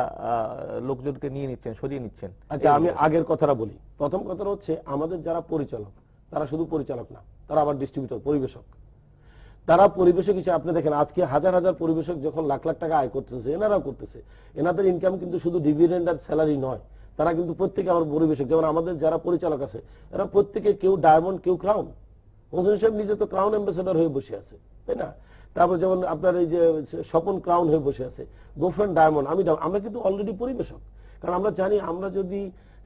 [SPEAKER 1] লোকজনকে নিয়ে নিচ্ছেন, সরিয়ে নিচ্ছেন।
[SPEAKER 3] আচ্ছা, আমি আগের কথাটা বলি। প্রথম কথা হচ্ছে, আমাদের যারা পরিচালক, তারা শুধু পরিচালক না, তারা আবার ডিস্ট্রিবিউটর, পরিবেশক। তারা পরিবেশক হিসেবে, আপনি দেখেন আজকে হাজার হাজার পরিবেশক যখন লাখ লাখ টাকা আয় করতেছে, এনারাও করতেছে, এনাদের ইনকাম কিন্তু শুধু ডিভিডেন্ড আর স্যালারি নয়, তারা কিন্তু প্রত্যেকে আমার পরিবেশক। যেমন আমাদের যারা পরিচালক আছে, এরা প্রত্যেকে কেউ ডায়মন্ড, কেউ ক্রাউন। হোসেন সাহেব নিজে তো ক্রাউন অ্যাম্বাসেডর হয়ে বসে আছে, তাই না? তারপর যেমন আপনার এই যে স্বপন ক্রাউন হয়ে বসে আছে, গোফ্রেন ডায়মন্ড, আমরা কিন্তু অলরেডি পরিবেশক। কারণ আমরা জানি, আমরা যদি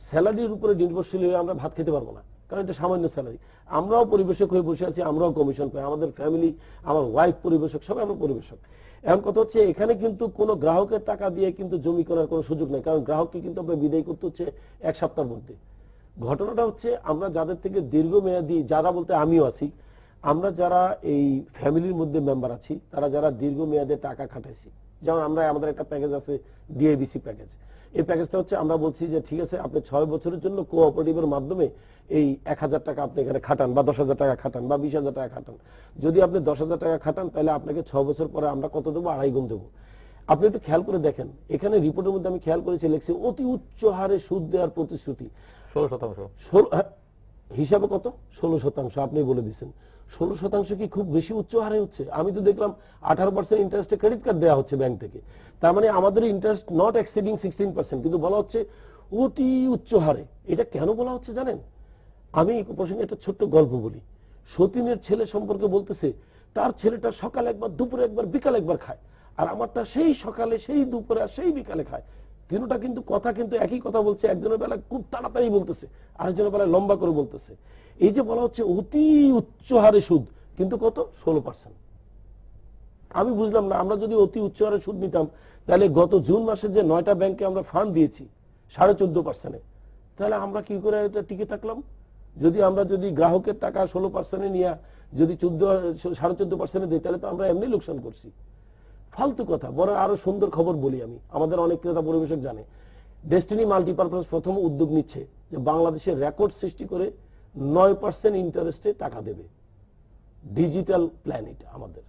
[SPEAKER 3] স্যালারির উপরে নির্ভরশীল হয়ে আমরা ভাত খেতে পারবো না, কারণ এটা সামান্য স্যালারি। আমরাও পরিবেশক হয়ে বসে আছি, আমরাও কমিশন পাই, আমাদের ফ্যামিলি, আমার ওয়াইফ পরিবেশক, সবাই আমরা পরিবেশক। এখন কথা হচ্ছে, এখানে কিন্তু কোনো গ্রাহকের টাকা দিয়ে কিন্তু জমি করার কোনো সুযোগ নেই, কারণ গ্রাহককে কিন্তু আমরা বিদায় করতে হচ্ছে 1 সপ্তাহের মধ্যে। ঘটনাটা হচ্ছে, আমরা যাদের থেকে দীর্ঘমেয়াদী, যারা বলতে আমিও আছি, আমরা যারা এই ফ্যামিলির মধ্যে মেম্বার আছি, তারা যারা দীর্ঘমেয়াদে টাকা খাটাইছি, যেমন আমরা, আমাদের একটা প্যাকেজ আছে ডিএবিসি প্যাকেজ। এই প্যাকেজটা হচ্ছে, আমরা বলছি যে ঠিক আছে, আপনি 6 বছরের জন্য কোঅপারেটিভের মাধ্যমে এই 1000 টাকা আপনি এখানে খাটান, বা 10,000 টাকা খাটান, বা 20,000 টাকা খাটান। যদি আপনি 10,000 টাকা খাটান, তাহলে আপনাকে 6 বছর পরে আমরা কত দেবো? 2.5 গুণ দেবো। আপনি একটু খেয়াল করে দেখেন, এখানে রিপোর্টের মধ্যে আমি খেয়াল করেছি, লিখছি অতি উচ্চ হারে সুদ দেওয়ার প্রতিশ্রুতি।
[SPEAKER 1] 16%।
[SPEAKER 3] হিসাবে কত? 16%। আপনি বলে দিচ্ছেন 16% কি খুব বেশি উচ্চ হারে হচ্ছে? আমি তো দেখলাম 18% ইন্টারেস্টে ক্রেডিট কার্ড দেওয়া হচ্ছে ব্যাংক থেকে। তার মানে আমাদের ইন্টারেস্ট নট এক্সিডিং 16%, কিন্তু বলা হচ্ছে অতি উচ্চ হারে। এটা কেন বলা হচ্ছে জানেন? আমি এই প্রসঙ্গে একটা ছোট্ট গল্প বলি। সতীনের ছেলে সম্পর্কে বলতেছে, তার ছেলেটা সকালে একবার, দুপুরে একবার, বিকালে একবার খায়, আর আমারটা সেই সকালে, সেই দুপুরে, আর সেই বিকালে খায়। তিনটা কিন্তু কথা কিন্তু একই কথা বলছে, একজনের বেলায় খুব তাড়াতাড়ি বলতেছে, আরেকজনের বেলায় লম্বা করে বলতেছে। এই যে বলা হচ্ছে অতি উচ্চ হারে সুদ, কিন্তু কত? 16%। আমি বুঝলাম না, আমরা যদি অতি উচ্চ হারে সুদ নিতাম, তাহলে গত জুন মাসে যে 9টা ব্যাংকে আমরা ফান্ড দিয়েছি 14.5%, তাহলে আমরা কি করে এটা টিকে থাকলাম? যদি গ্রাহকের টাকা 16% নিয়ে যদি 14.5% দিই, তাহলে তো আমরা এমনি লোকসান করছি। ফালতু কথা। বড় আরো সুন্দর খবর বলি আমি, আমাদের অনেক ক্রেতা পরিবেশক জানে, ডেস্টিনি মাল্টিপারপাস প্রথম উদ্যোগ নিচ্ছে যে বাংলাদেশের রেকর্ড সৃষ্টি করে 9% ইন্টারেস্টে টাকা দেবে। ডিজিটাল প্ল্যান এটা আমাদের,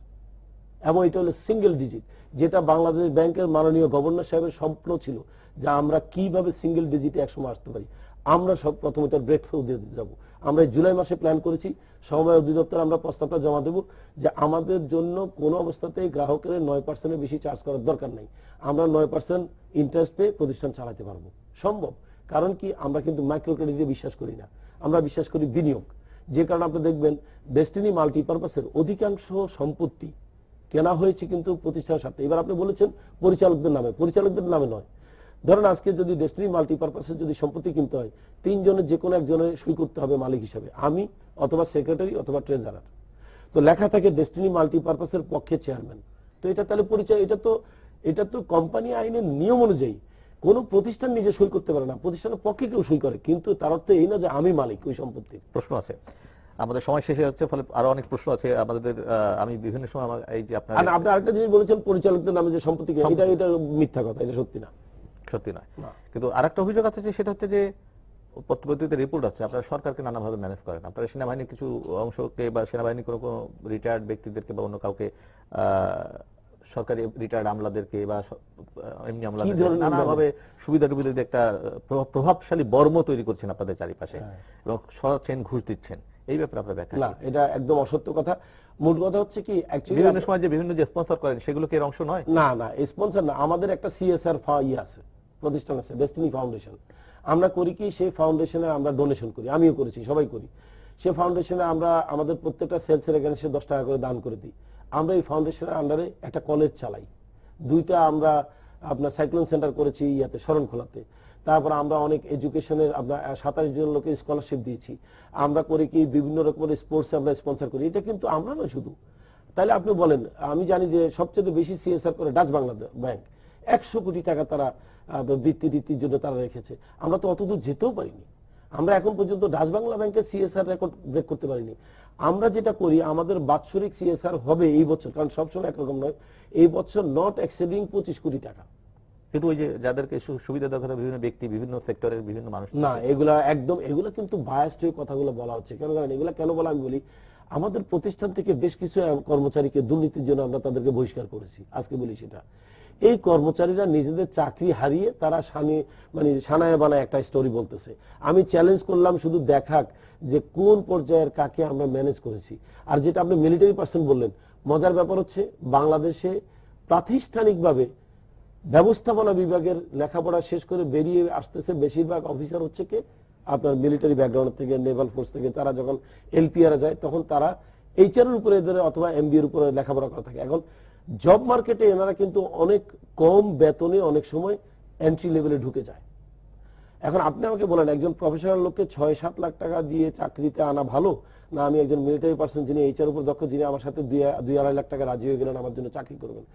[SPEAKER 3] এবং এটা হলো সিঙ্গেল ডিজিট, যেটা বাংলাদেশ ব্যাংকের মাননীয় গভর্নর সাহেবের স্বপ্ন ছিল যে আমরা কিভাবে সিঙ্গেল ডিজিটে একসময় আসতে পারি। আমরা সব প্রথমে তার ব্রেক থ্রু দিয়ে যাবো। আমরা জুলাই মাসে প্ল্যান করেছি, সমবায় অধিদপ্তর আমরা প্রস্তাবটা জমা দেব যে আমাদের জন্য কোনো অবস্থাতেই গ্রাহকের 9% বেশি চার্জ করার দরকার নেই। আমরা 9% ইন্টারেস্ট পেয়ে প্রতিষ্ঠান চালাতে পারবো। সম্ভব। কারণ কি? আমরা কিন্তু মাইক্রো ক্রেডিটে বিশ্বাস করি না, আমরা বিশ্বাস করি বিনিয়োগ। যে কারণে আপনি দেখবেন ডেস্টিনি মাল্টিপারপাসের অধিকাংশ সম্পত্তি কেনা হয়েছে কিন্তু প্রতিষ্ঠানের সাথে। এবার আপনি বলেছেন পরিচালকদের নামে, পরিচালকদের নামে নয়। ধরেন আজকে যদি ডেস্টিনি মাল্টিপারপাসের যদি সম্পত্তি কিনতে হয়, 3 জনের যে কোনো একজনের সই করতে হবে মালিক হিসাবে, আমি অথবা সেক্রেটারি অথবা ট্রেজারার। তো লেখা থাকে ডেস্টিনি মাল্টিপারপাসের পক্ষে চেয়ারম্যান। তো এটা তাহলে পরিচয়, এটা তো কোম্পানি আইনের নিয়ম অনুযায়ী কোন প্রতিষ্ঠান নিজে সই করতে পারে না, প্রতিষ্ঠানের পক্ষে কেউ সই করে, কিন্তু তার অর্থ এই না যে আমি মালিক ওই সম্পত্তির।
[SPEAKER 1] প্রশ্ন আছে, আমাদের সময় শেষ হচ্ছে, ফলে আরো অনেক প্রশ্ন আছে আমাদের। আমি বিভিন্ন সময় এই যে আপনি
[SPEAKER 3] আরেকটা জিনিস বলেছেন পরিচালকদের নামে যে সম্পত্তি, এটা মিথ্যা কথা, এটা সত্যি না,
[SPEAKER 1] সত্যি নয়। কিন্তু আরেকটা অভিযোগ আছে যে সেটা হচ্ছে যে পত্রপত্রিকাতে রিপোর্ট আছে আপনারা সরকারকে নানাভাবে ম্যানেজ করেন, আপনারা সেনাবাহিনীর কিছু অংশকে বা সেনাবাহিনীর কোনো কোনো রিটায়ার্ড ব্যক্তিদেরকে বা অন্য কাউকে সরকারি রিটায়ার্ড আমলাদেরকে বা এমনি আমলাদেরকে নানাভাবে সুবিধা টুবিধা দিয়ে একটা প্রভাবশালী বর্ম তৈরি করছেন আপনাদের চারিপাশে এবং সরাচ্ছেন, ঘুষ দিচ্ছেন, এই ব্যাপারে আপনার ব্যাখ্যা?
[SPEAKER 3] না, এটা একদম অসত্য কথা। মূল কথা হচ্ছে কি,
[SPEAKER 1] বিভিন্ন সময় যে বিভিন্ন যে স্পন্সর করেন সেগুলো কি এর অংশ নয়?
[SPEAKER 3] না না, স্পন্সর না, আমাদের একটা সিএসআর আছে, প্রতিষ্ঠান আছে, ডেস্টিনি ফাউন্ডেশন। আমরা করি কি, সেই ফাউন্ডেশনে আমরা ডোনেশন করি, আমিও করেছি, সবাই করি। সেই ফাউন্ডেশনে আমরা আমাদের প্রত্যেকটা সেলসের এখানে 10 টাকা করে দান করে দিই। আমরা এই ফাউন্ডেশনের আন্ডারে একটা কলেজ চালাই, 2টা আমরা আপনার সাইক্লোন সেন্টার করেছি ইয়াতে, শরণখোলাতে। তারপর আমরা অনেক এডুকেশনের আপনার 27 জন লোকের স্কলারশিপ দিয়েছি। আমরা করি কি, বিভিন্ন রকমের স্পোর্টস আমরা স্পন্সর করি। এটা কিন্তু আমরা না শুধু, তাহলে আপনি বলেন, আমি জানি যে সবচেয়ে বেশি সিএসআর করে ডাচ বাংলা ব্যাংক, 100 কোটি টাকা তারা বৃত্তির জন্য তারা রেখেছে। আমরা তো অতদূর যেতেও পারিনি। আমরা এখন পর্যন্ত ডাচ বাংলা ব্যাংকের সিএসআর রেকর্ড ব্রেক করতে পারিনি। আমরা যেটা করি, আমাদের বাৎসরিক সিএসআর হবে এই বছর, কারণ সবসময় একরকম নয়, এই বছর নট এক্সিডিং 25 কোটি টাকা।
[SPEAKER 1] কিন্তু ওই যে যাদেরকে সুবিধা দেওয়া বিভিন্ন ব্যক্তি, বিভিন্ন সেক্টরের বিভিন্ন মানুষ,
[SPEAKER 3] না, এগুলা কিন্তু বায়াসড হয়ে কথাগুলো বলা হচ্ছে। কেন জানেন এগুলা কেন বলা? আমি বলি, আমাদের প্রতিষ্ঠান থেকে বেশ কিছু কর্মচারীকে দুর্নীতির জন্য আমরা তাদেরকে বহিষ্কার করেছি। আজকে বলি সেটা, এই কর্মচারীরা নিজেদের চাকরি হারিয়ে তারা সানায় বানায় একটা স্টোরি বলতেছে। আমি চ্যালেঞ্জ করলাম শুধু দেখাক যে কোন পর্যায়ের কাকে আমরা ম্যানেজ করেছি। আর যেটা আপনি মিলিটারি পার্সন বললেন, মজার ব্যাপার হচ্ছে বাংলাদেশে প্রাতিষ্ঠানিকভাবে ব্যবস্থাপনা বিভাগের লেখাপড়া শেষ করে বেরিয়ে আসতেছে বেশিরভাগ অফিসার হচ্ছে কি আপনার মিলিটারি ব্যাকগ্রাউন্ড থেকে, নেভাল ফোর্স থেকে। তারা যখন এলপিআর যায় তখন তারা এইচআর এর উপরে এদের অথবা এমবি এর উপরে লেখাপড়া করা থাকে। এখন জব মার্কেটে এনারা কিন্তু অনেক কম বেতনে অনেক সময় এন্ট্রি লেভেলে ঢুকে যায়। এখন আপনি আমাকে বলেন, একজন প্রফেশনাল লোককে 6-7 লাখ টাকা দিয়ে চাকরিতে আনা ভালো, না আমি একজন মিলিটারি পার্সন যিনি এইচআর উপর দক্ষ, যিনি আমার সাথে 2-2.5 লাখ টাকা রাজি হয়ে গেলেন আমার জন্য চাকরি করবেন।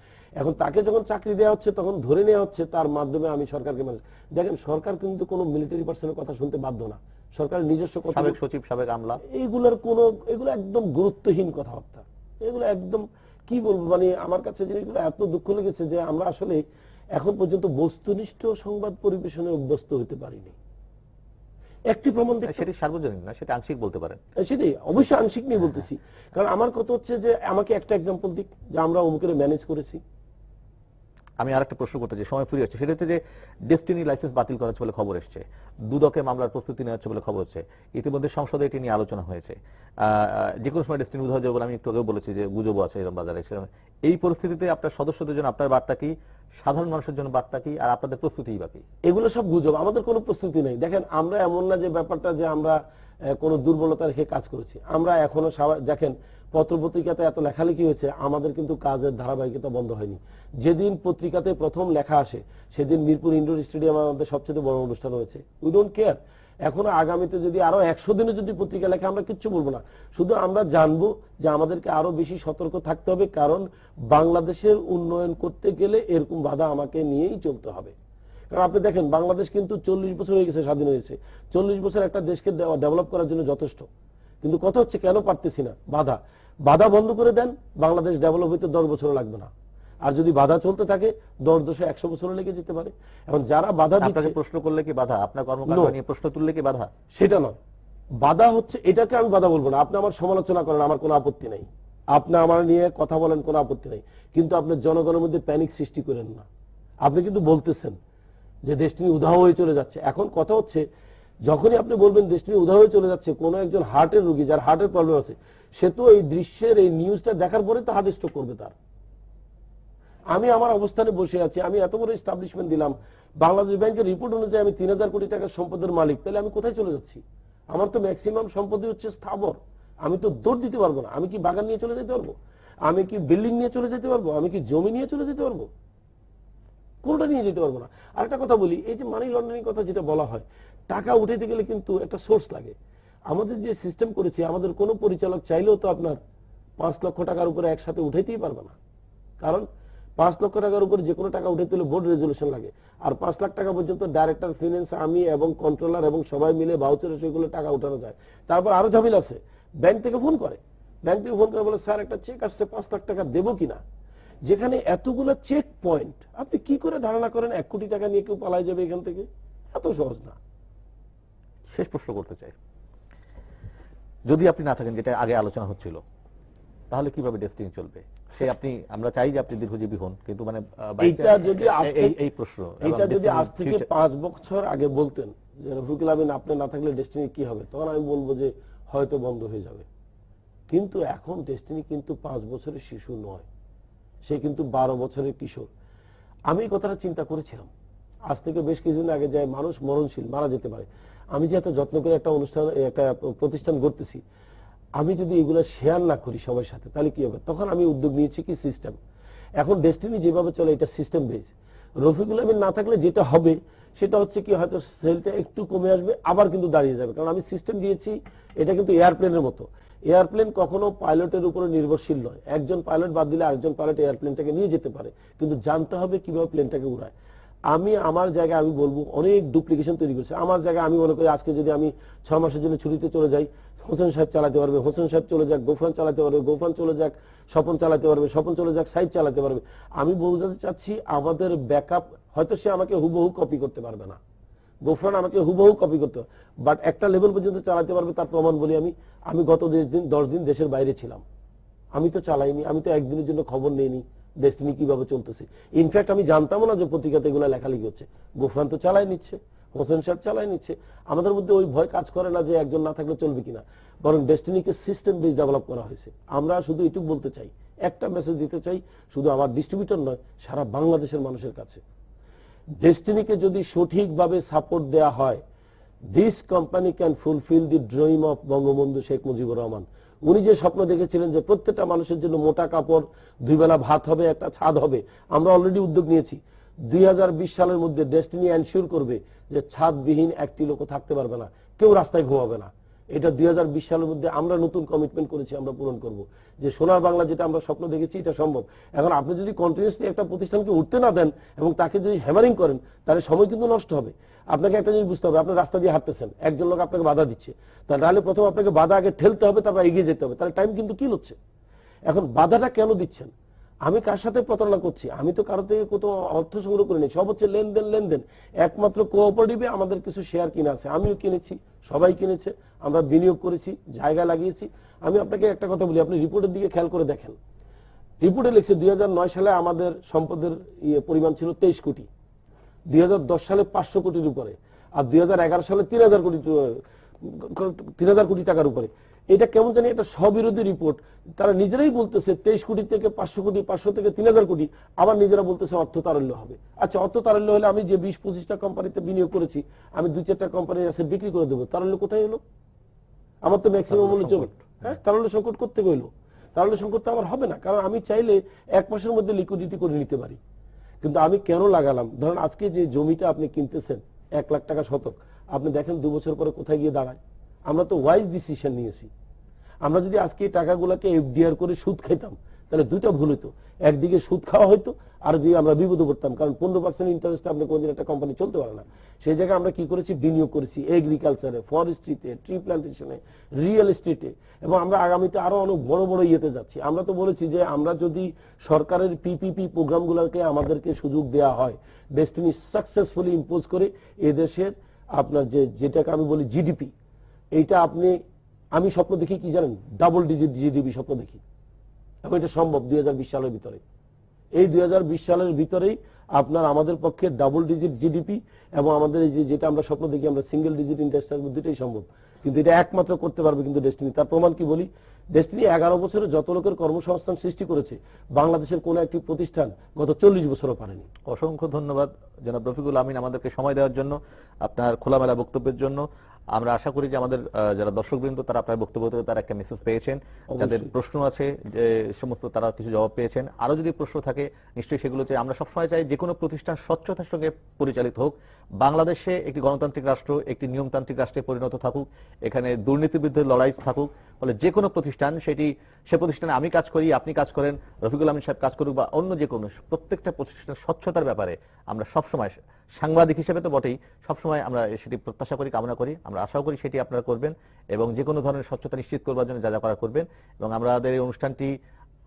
[SPEAKER 3] এখন তাকে যখন চাকরি দেওয়া হচ্ছে তখন ধরে নেওয়া হচ্ছে তার মাধ্যমে আমি সরকারকে ম্যানেজ। দেখেন, সরকার কিন্তু কোনো মিলিটারি পার্সনের কথা শুনতে বাধ্য না। সরকারের নিজস্ব কথা,
[SPEAKER 1] সাবেক সচিব, সাবেক আমলা,
[SPEAKER 3] এগুলো একদম গুরুত্বহীন কথাবার্তা। এগুলো একদম কি বলবো, আমার কাছে জিনিসগুলো এত দুঃখ লেগেছে যে আমরা আসলে এখন পর্যন্ত বস্তুনিষ্ঠ সংবাদ পরিবেশনে অভ্যস্ত হতে পারিনি। একটি প্রমাণ,
[SPEAKER 1] সেটি সার্বজনীন না, সেটা আংশিক বলতে পারেন।
[SPEAKER 3] সেটাই, অবশ্যই আংশিক নিয়ে বলতেছি। কারণ আমার কথা হচ্ছে যে আমাকে একটা এক্সাম্পল দিক যে আমরা অমুকের ম্যানেজ করেছি।
[SPEAKER 1] আমি আরেকটা প্রশ্ন করতে চাই, সময় ফুরিয়ে আসছে, সেটা হচ্ছে যে ডেস্টিনি লাইসেন্স বাতিল করা হচ্ছে বলে খবর এসছে, দুদকে মামলার প্রস্তুতি নেওয়া হচ্ছে বলে খবর হচ্ছে, ইতিমধ্যে সংসদে এটি নিয়ে আলোচনা হয়েছে। যে কোনো সময় ডেস্টিনি উদ্ধার যাবে বলে আমি একটু আগেও বলেছি যে গুজবও আছে এরকম বাজারে। এই পরিস্থিতিতে আপনার সদস্যদের জন্য আপনার বার্তা কি, সাধারণ মানুষের জন্য বার্তা কি, আর আপনাদের প্রস্তুতিই বাকি?
[SPEAKER 3] এগুলো সব গুজব, আমাদের কোনো প্রস্তুতি নেই। দেখেন, আমরা এমন না যে ব্যাপারটা যে আমরা কোনো দুর্বলতা রেখে কাজ করেছি। আমরা এখনো দেখেন, পত্রপত্রিকাতে এত লেখালেখি হয়েছে, আমাদের কিন্তু কাজের ধারাবাহিকতা বন্ধ হয়নি। যেদিন পত্রিকাতে প্রথম লেখা আসে সেদিন মিরপুর ইনডোর স্টেডিয়ামে আমাদের সবচেয়ে বড় অনুষ্ঠান হয়েছে। We don't care. এখনো আগামীতে যদি আরো 100 দিনে যদি পত্রিকা লেখা, আমরা কিচ্ছু বলবো না। শুধু আমরা জানবো যে আমাদেরকে আরো বেশি সতর্ক থাকতে হবে, কারণ বাংলাদেশের উন্নয়ন করতে গেলে এরকম বাধা আমাকে নিয়েই চলতে হবে। কারণ আপনি দেখেন, বাংলাদেশ কিন্তু 40 বছর হয়ে গেছে স্বাধীন হয়েছে। 40 বছর একটা দেশকে ডেভেলপ করার জন্য যথেষ্ট। কিন্তু কথা হচ্ছে কেন পারতেছি না? বাধা বন্ধ করে দেন, বাংলাদেশ ডেভেলপ হইতে 10 বছর লাগবে না। আর যদি বাধা চলতে থাকে 10-100 বছর লেগে যেতে পারে। এখন যারা বাধা দিচ্ছে,
[SPEAKER 1] প্রশ্ন করলে কি বাধা, আপনার কর্মকাণ্ড নিয়ে প্রশ্ন তুললে কি বাধা?
[SPEAKER 3] সেটা নয়, বাধা হচ্ছে এটাকে আমি বাধা বলবো না। আপনি আমার সমালোচনা করেন, আমার কোনো আপত্তি নেই। আপনি আমার নিয়ে কথা বলেন, কোনো আপত্তি নেই। কিন্তু আপনি জনগণের মধ্যে প্যানিক সৃষ্টি করেন না। আপনি কিন্তু বলতেছেন যে ডেস্টিনি উধাও হয়ে চলে যাচ্ছে। এখন কথা হচ্ছে, যখনই আপনি বলবেন ডেস্টিনি উধাও হয়ে চলে যাচ্ছে, কোন একজন হার্টের রোগী যার হার্টের প্রবলেম আছে, সে তো এই দৃশ্যের এই নিউজটা দেখার পরে তো হার্ট স্ট্রোক করবে তার। আমি আমার অবস্থানে বসে আছি, আমি এত বড় এস্টাবলিশমেন্ট দিলাম, বাংলাদেশ ব্যাংকের রিপোর্ট অনুযায়ী আমি 3000 কোটি টাকার সম্পদের মালিক, তাহলে আমি কোথায় চলে যাচ্ছি? আমার তো ম্যাক্সিমাম সম্পত্তি হচ্ছে স্থাবর। আমি তো দৌড় দিতে পারবো না। আমি কি বাগান নিয়ে চলে যেতে পারবো? আমি কি বিল্ডিং নিয়ে চলে যেতে পারবো? আমি কি জমি নিয়ে চলে যেতে পারবো? কোনটা নিয়ে যেতে পারবো না। আরেকটা কথা বলি, এই যে মানি লন্ডারিং কথা যেটা বলা হয়, টাকা উঠাইতে গেলে কিন্তু একটা সোর্স লাগে। আমাদের যে সিস্টেম করেছি, আমাদের কোনো পরিচালক চাইলেও তো আপনার 5 লক্ষ টাকার উপরে একসাথে উঠাইতেই পারবে না। কারণ 5 লক্ষ টাকার উপরে যে কোনো টাকা উঠাইতে হলে বোর্ড রেজলিউশন লাগে। আর 5 লাখ টাকা পর্যন্ত ডাইরেক্টর ফিনান্স, আমি এবং কন্ট্রোলার এবং সবাই মিলে ভাউচারে সেগুলো টাকা উঠানো যায়। তারপর আরো ঝামেলা আছে, ব্যাংক থেকে ফোন করে বলে, স্যার একটা চেক আসছে 5 লাখ টাকা দেবো কিনা। যেখানে এতগুলো চেক পয়েন্ট, আপনি কি করে ধারণা করেন 1 কোটি টাকা নিয়ে কেউ পালাই যাবে এখান থেকে? এত সহজ না।
[SPEAKER 1] শেষ প্রশ্ন করতে চাই, যদি আপনি না থাকেন, যেটা আগে আলোচনা হচ্ছিল, তাহলে কিভাবে ডেস্টিনি চলবে? সে আপনি, আমরা চাই যে আপনি দীর্ঘজীবী হন, কিন্তু মানে
[SPEAKER 3] এইটা যদি
[SPEAKER 1] এই প্রশ্ন,
[SPEAKER 3] এটা যদি আজ থেকে 5 বছর আগে বলতেন যে রফিকুল আমিন আপনি না থাকলে ডেস্টিনি কি হবে, তখন আমি বলবো যে হয়তো বন্ধ হয়ে যাবে। কিন্তু এখন ডেস্টিনি কিন্তু 5 বছরের শিশু নয়, সে কিন্তু 12 বছরের কিশোর। আমি এই কথাটা চিন্তা করেছিলাম আজ থেকে বেশ কিছুদিন আগে, যে মানুষ মরণশীল, মারা যেতে পারে। আমি যে এত যত্ন করে একটা অনুষ্ঠান, একটা প্রতিষ্ঠান গড়তেছি, আমি যদি এগুলো শেয়ার না করি সবার সাথে, তাহলে কি হবে? তখন আমি উদ্যোগ নিয়েছি কি সিস্টেম। এখন ডেস্টিনি যেভাবে চলে এটা সিস্টেম বেস। রফিকুল আমিন না থাকলে যেটা হবে সেটা হচ্ছে কি, হয়তো সেলটা একটু কমে আসবে, আবার কিন্তু দাঁড়িয়ে যাবে। কারণ আমি সিস্টেম দিয়েছি, এটা কিন্তু এয়ারপ্লেনের মতো। এয়ারপ্লেন কখনো পাইলটের উপরে নির্ভরশীল নয়। একজন পাইলট বাদ দিলে আরেকজন পাইলট এয়ারপ্লেনটাকে নিয়ে যেতে পারে, কিন্তু জানতে হবে কিভাবে প্লেনটাকে উড়ায়। আমি আমার জায়গায় আমি বলবো অনেক ডুপ্লিকেশন তৈরি করছে। আমার জায়গায় আমি মনে করি আজকে যদি আমি 6 মাসের জন্য ছুটিতে চলে যাই, হোসেন সাহেব চালাতে পারবে, হোসেন সাহেব চলে যাক গোফরান চালাতে পারবে, গোফরান চলে যাক স্বপন চালাতে পারবে, স্বপন চলে যাক সাইদ চালাতে পারবে। আমি বলতে চাচ্ছি আমাদের ব্যাকআপ, হয়তো সে আমাকে হুবহু কপি করতে পারবে না, গোফরান আমাকে হুবহু কপি করতে পারবে, বাট একটা লেভেল পর্যন্ত চালাতে পারবে। তার প্রমাণ বলি আমি গত 10 দিন দেশের বাইরে ছিলাম, আমি তো চালাইনি, আমি তো একদিনের জন্য খবর নেইনি ডেস্টিনি কিভাবে চলতেছে। ইনফ্যাক্ট আমি জানতাম না যে পত্রিকাতে এগুলো লেখালেখি হচ্ছে। গোফরান তো চালাই নিচ্ছে, হোসেন সাহেব চালাই নিচ্ছে। আমাদের মধ্যে ওই ভয় কাজ করে না যে একজন না থাকলে চলবে কিনা, বরং ডেস্টিনিকে সিস্টেম বেস ডেভেলপ করা হয়েছে। আমরা শুধু এটুকু বলতে চাই, একটা মেসেজ দিতে চাই, শুধু আমার ডিস্ট্রিবিউটর নয়, সারা বাংলাদেশের মানুষের কাছে। ডেস্টিনিকে যদি সঠিকভাবে সাপোর্ট দেয়া হয়, this company can fulfil the dream of Bangabandhu Sheikh Mujibur Rahman. উনি যে স্বপ্ন দেখেছিলেন যে প্রত্যেকটা মানুষের জন্য মোটা কাপড়, 2 বেলা ভাত হবে, একটা ছাদ হবে, আমরা অলরেডি উদ্যোগ নিয়েছি। 2020 সালের মধ্যে ডেস্টিনি এনশিওর করবে যে ছাদবিহীন একটি লোক থাকতে পারবে না, কেউ রাস্তায় ঘুমাবে না। এটা 2020 সালের মধ্যে আমরা নতুন কমিটমেন্ট করেছি, আমরা পূরণ করব। যে সোনার বাংলা যেটা আমরা স্বপ্ন দেখেছি, এটা সম্ভব। এখন আপনি যদি কন্টিনিউসলি একটা প্রতিষ্ঠানকে উঠতে না দেন এবং তাকে যদি হ্যামারিং করেন, তাহলে সময় কিন্তু নষ্ট হবে। আপনাকে একটা জিনিস বুঝতে হবে, আপনি রাস্তা দিয়ে হাঁটতেছেন, একজন লোক আপনাকে বাধা দিচ্ছে, তাহলে প্রথম আপনাকে বাধা আগে ঠেলতে হবে, তারপর এগিয়ে যেতে হবে, তাহলে টাইম কিন্তু কি হচ্ছে। এখন বাধাটা কেন দিচ্ছেন? আমি কার সাথে প্রতারণা করছি? আমি তো কারো থেকে কোথাও অর্থ সংগ্রহ করিনি, সব হচ্ছে লেনদেন। একমাত্র কোঅপারেটিভে আমাদের কিছু শেয়ার কিনা আছে, আমিও কিনেছি, সবাই কিনেছে, আমরা বিনিয়োগ করেছি, জায়গা লাগিয়েছি। আমি আপনাকে একটা কথা বলি, আপনি রিপোর্টের দিকে খেয়াল করে দেখেন। রিপোর্টে লিখছে 2009 সালে আমাদের সম্পদের পরিমাণ ছিল 23 কোটি, 2010 সালে 500 কোটির উপরে, আর 2011 সালে 3000 কোটি টাকার উপরে। এটা কেমন জানি একটা স্ববিরোধী রিপোর্ট। তারা নিজেরাই বলতেছে 23 কোটি থেকে 500 কোটি, 500 থেকে 3000 কোটি, আবার নিজেরা বলতেছে অর্থ তারল্য হবে। আচ্ছা, অর্থ তারল্য হলে আমি যে 20-25টা কোম্পানিতে বিনিয়োগ করেছি, আমি 2-4টা কোম্পানির অ্যাসেট বিক্রি করে দেবো, তারল্য কোথায় হলো? আমার তো ম্যাক্সিমাম মূল্য চলে। হ্যাঁ, তারল্য সংকট করতে হইলো, তারল্য সংকট তো আমার হবে না, কারণ আমি চাইলে 1 মাসের মধ্যে লিকুইডিটি করে নিতে পারি। কিন্তু আমি কেন লাগালাম? ধরেন আজকে যে জমিটা আপনি কিনতেছেন 1 লাখ টাকা শতক, আপনি দেখেন 2 বছর পরে কোথায় গিয়ে দাঁড়ায়। আমরা তো ওয়াইজ ডিসিশন নিয়েছি। আমরা যদি আজকে এই টাকাগুলোকে এফডিআর করে সুদ খাইতাম, তাহলে দুইটা ভুল হতো। একদিকে সুদ খাওয়া হইতো, আর দিকে আমরা বিপদে পড়তাম, কারণ 15% ইন্টারেস্টে আপনি কোনদিন একটা কোম্পানি চলতে পারে না। সেই জায়গায় আমরা কি করেছি? বিনিয়োগ করেছি এগ্রিকালচারে, ফরেস্ট্রিতে, ট্রি প্ল্যান্টেশনে, রিয়েল এস্টেটে, এবং আমরা আগামীতে আরো অনেক বড় বড় ইয়েতে যাচ্ছি। আমরা তো বলেছি যে আমরা যদি সরকারের পিপিপি প্রোগ্রামগুলোকে আমাদেরকে সুযোগ দেওয়া হয়, ডেস্টিনি সাকসেসফুলি ইম্পোজ করে এদেশের আপনার যেটাকে আমি বলি জিডিপি, এইটা আমি স্বপ্ন দেখি কি জানেন? ডাবল ডিজিট জিডিপি স্বপ্ন দেখি, এবং এটা সম্ভব 2020 সালের ভিতরে। এই 2020 সালের ভিতরেই আপনার আমাদের পক্ষে ডাবল ডিজিট জিডিপি এবং আমাদের এই যেটা আমরা স্বপ্ন দেখি আমরা সিঙ্গেল ডিজিট ইন্টারেস্টের দুটোই সম্ভব। কিন্তু এটা একমাত্র করতে পারবে কিন্তু ডেস্টিনি। তার প্রমাণ কি বলি? ডেস্টিনি 11 বছরে যত লোকের কর্মসংস্থান সৃষ্টি করেছে, বাংলাদেশের কোন একটি প্রতিষ্ঠান গত 40 বছরও পারেনি।
[SPEAKER 1] অসংখ্য ধন্যবাদ জনাব রফিকুল আমিন আমাদেরকে সময় দেওয়ার জন্য, আপনার খোলামেলা বক্তব্যের জন্য। আমরা আশা করি যে আমাদের যারা দর্শকবৃন্দ তারা আপনার বক্তব্য থেকে তারা একটা মেসেজ পেয়েছেন, যাদের প্রশ্ন আছে যে সমস্ত তারা কিছু জবাব পেয়েছেন। আরো যদি প্রশ্ন থাকে নিশ্চয়ই সেগুলো চাই। আমরা সবসময় চাই যে কোনো প্রতিষ্ঠান স্বচ্ছতার সঙ্গে পরিচালিত হোক, বাংলাদেশে একটি গণতান্ত্রিক রাষ্ট্র, একটি নিয়মতান্ত্রিক রাষ্ট্রে পরিণত থাকুক, এখানে দুর্নীতির বিরুদ্ধে লড়াই থাকুক। ফলে যে কোনো প্রতিষ্ঠান, সে প্রতিষ্ঠানে আমি কাজ করি, আপনি কাজ করেন, রফিকুল আমিন সাহেব কাজ করুক, বা অন্য যে কোনো, প্রত্যেকটা প্রতিষ্ঠানের স্বচ্ছতার ব্যাপারে আমরা সবসময় সাংবাদিক হিসেবে তো বটেই, সবসময় আমরা সেটি প্রত্যাশা করি, কামনা করি। আমরা আশাও করি সেটি আপনারা করবেন এবং যে কোনো ধরনের স্বচ্ছতা নিশ্চিত করবার জন্য যা যা করা করবেন। এবং আমাদের এই অনুষ্ঠানটি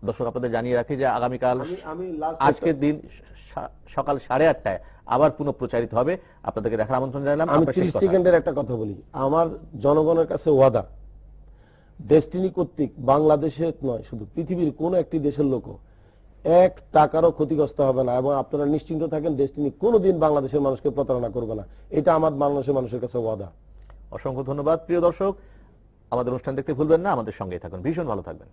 [SPEAKER 1] দর্শক আপনাদের জানিয়ে রাখি যে আগামীকাল
[SPEAKER 3] আমি last
[SPEAKER 1] আজকের দিন সকাল 8:30টায় আবার পুনঃ প্রচারিত হবে। আপনাদেরকে দেখার আমন্ত্রণ জানালাম।
[SPEAKER 3] আমি
[SPEAKER 1] আপনার শেষ
[SPEAKER 3] 30
[SPEAKER 1] কথা।
[SPEAKER 3] সেকেন্ডের একটা কথা বলি। আমার জনগণের কাছে ওয়াদা, ডেস্টিনি কর্তৃক বাংলাদেশের নয় শুধু পৃথিবীর কোন একটি দেশের লোক 1 টাকারও ক্ষতিগ্রস্ত হবে না, এবং আপনারা নিশ্চিন্ত থাকেন ডেস্টিনি কোনোদিন বাংলাদেশের মানুষকে প্রতারণা করবে না। এটা আমার বাংলাদেশের মানুষের কাছে ওয়াদা।
[SPEAKER 1] অসংখ্য ধন্যবাদ প্রিয় দর্শক, আমাদের অনুষ্ঠান দেখতে ভুলবেন না, আমাদের সঙ্গেই থাকুন, ভীষণ ভালো থাকবেন।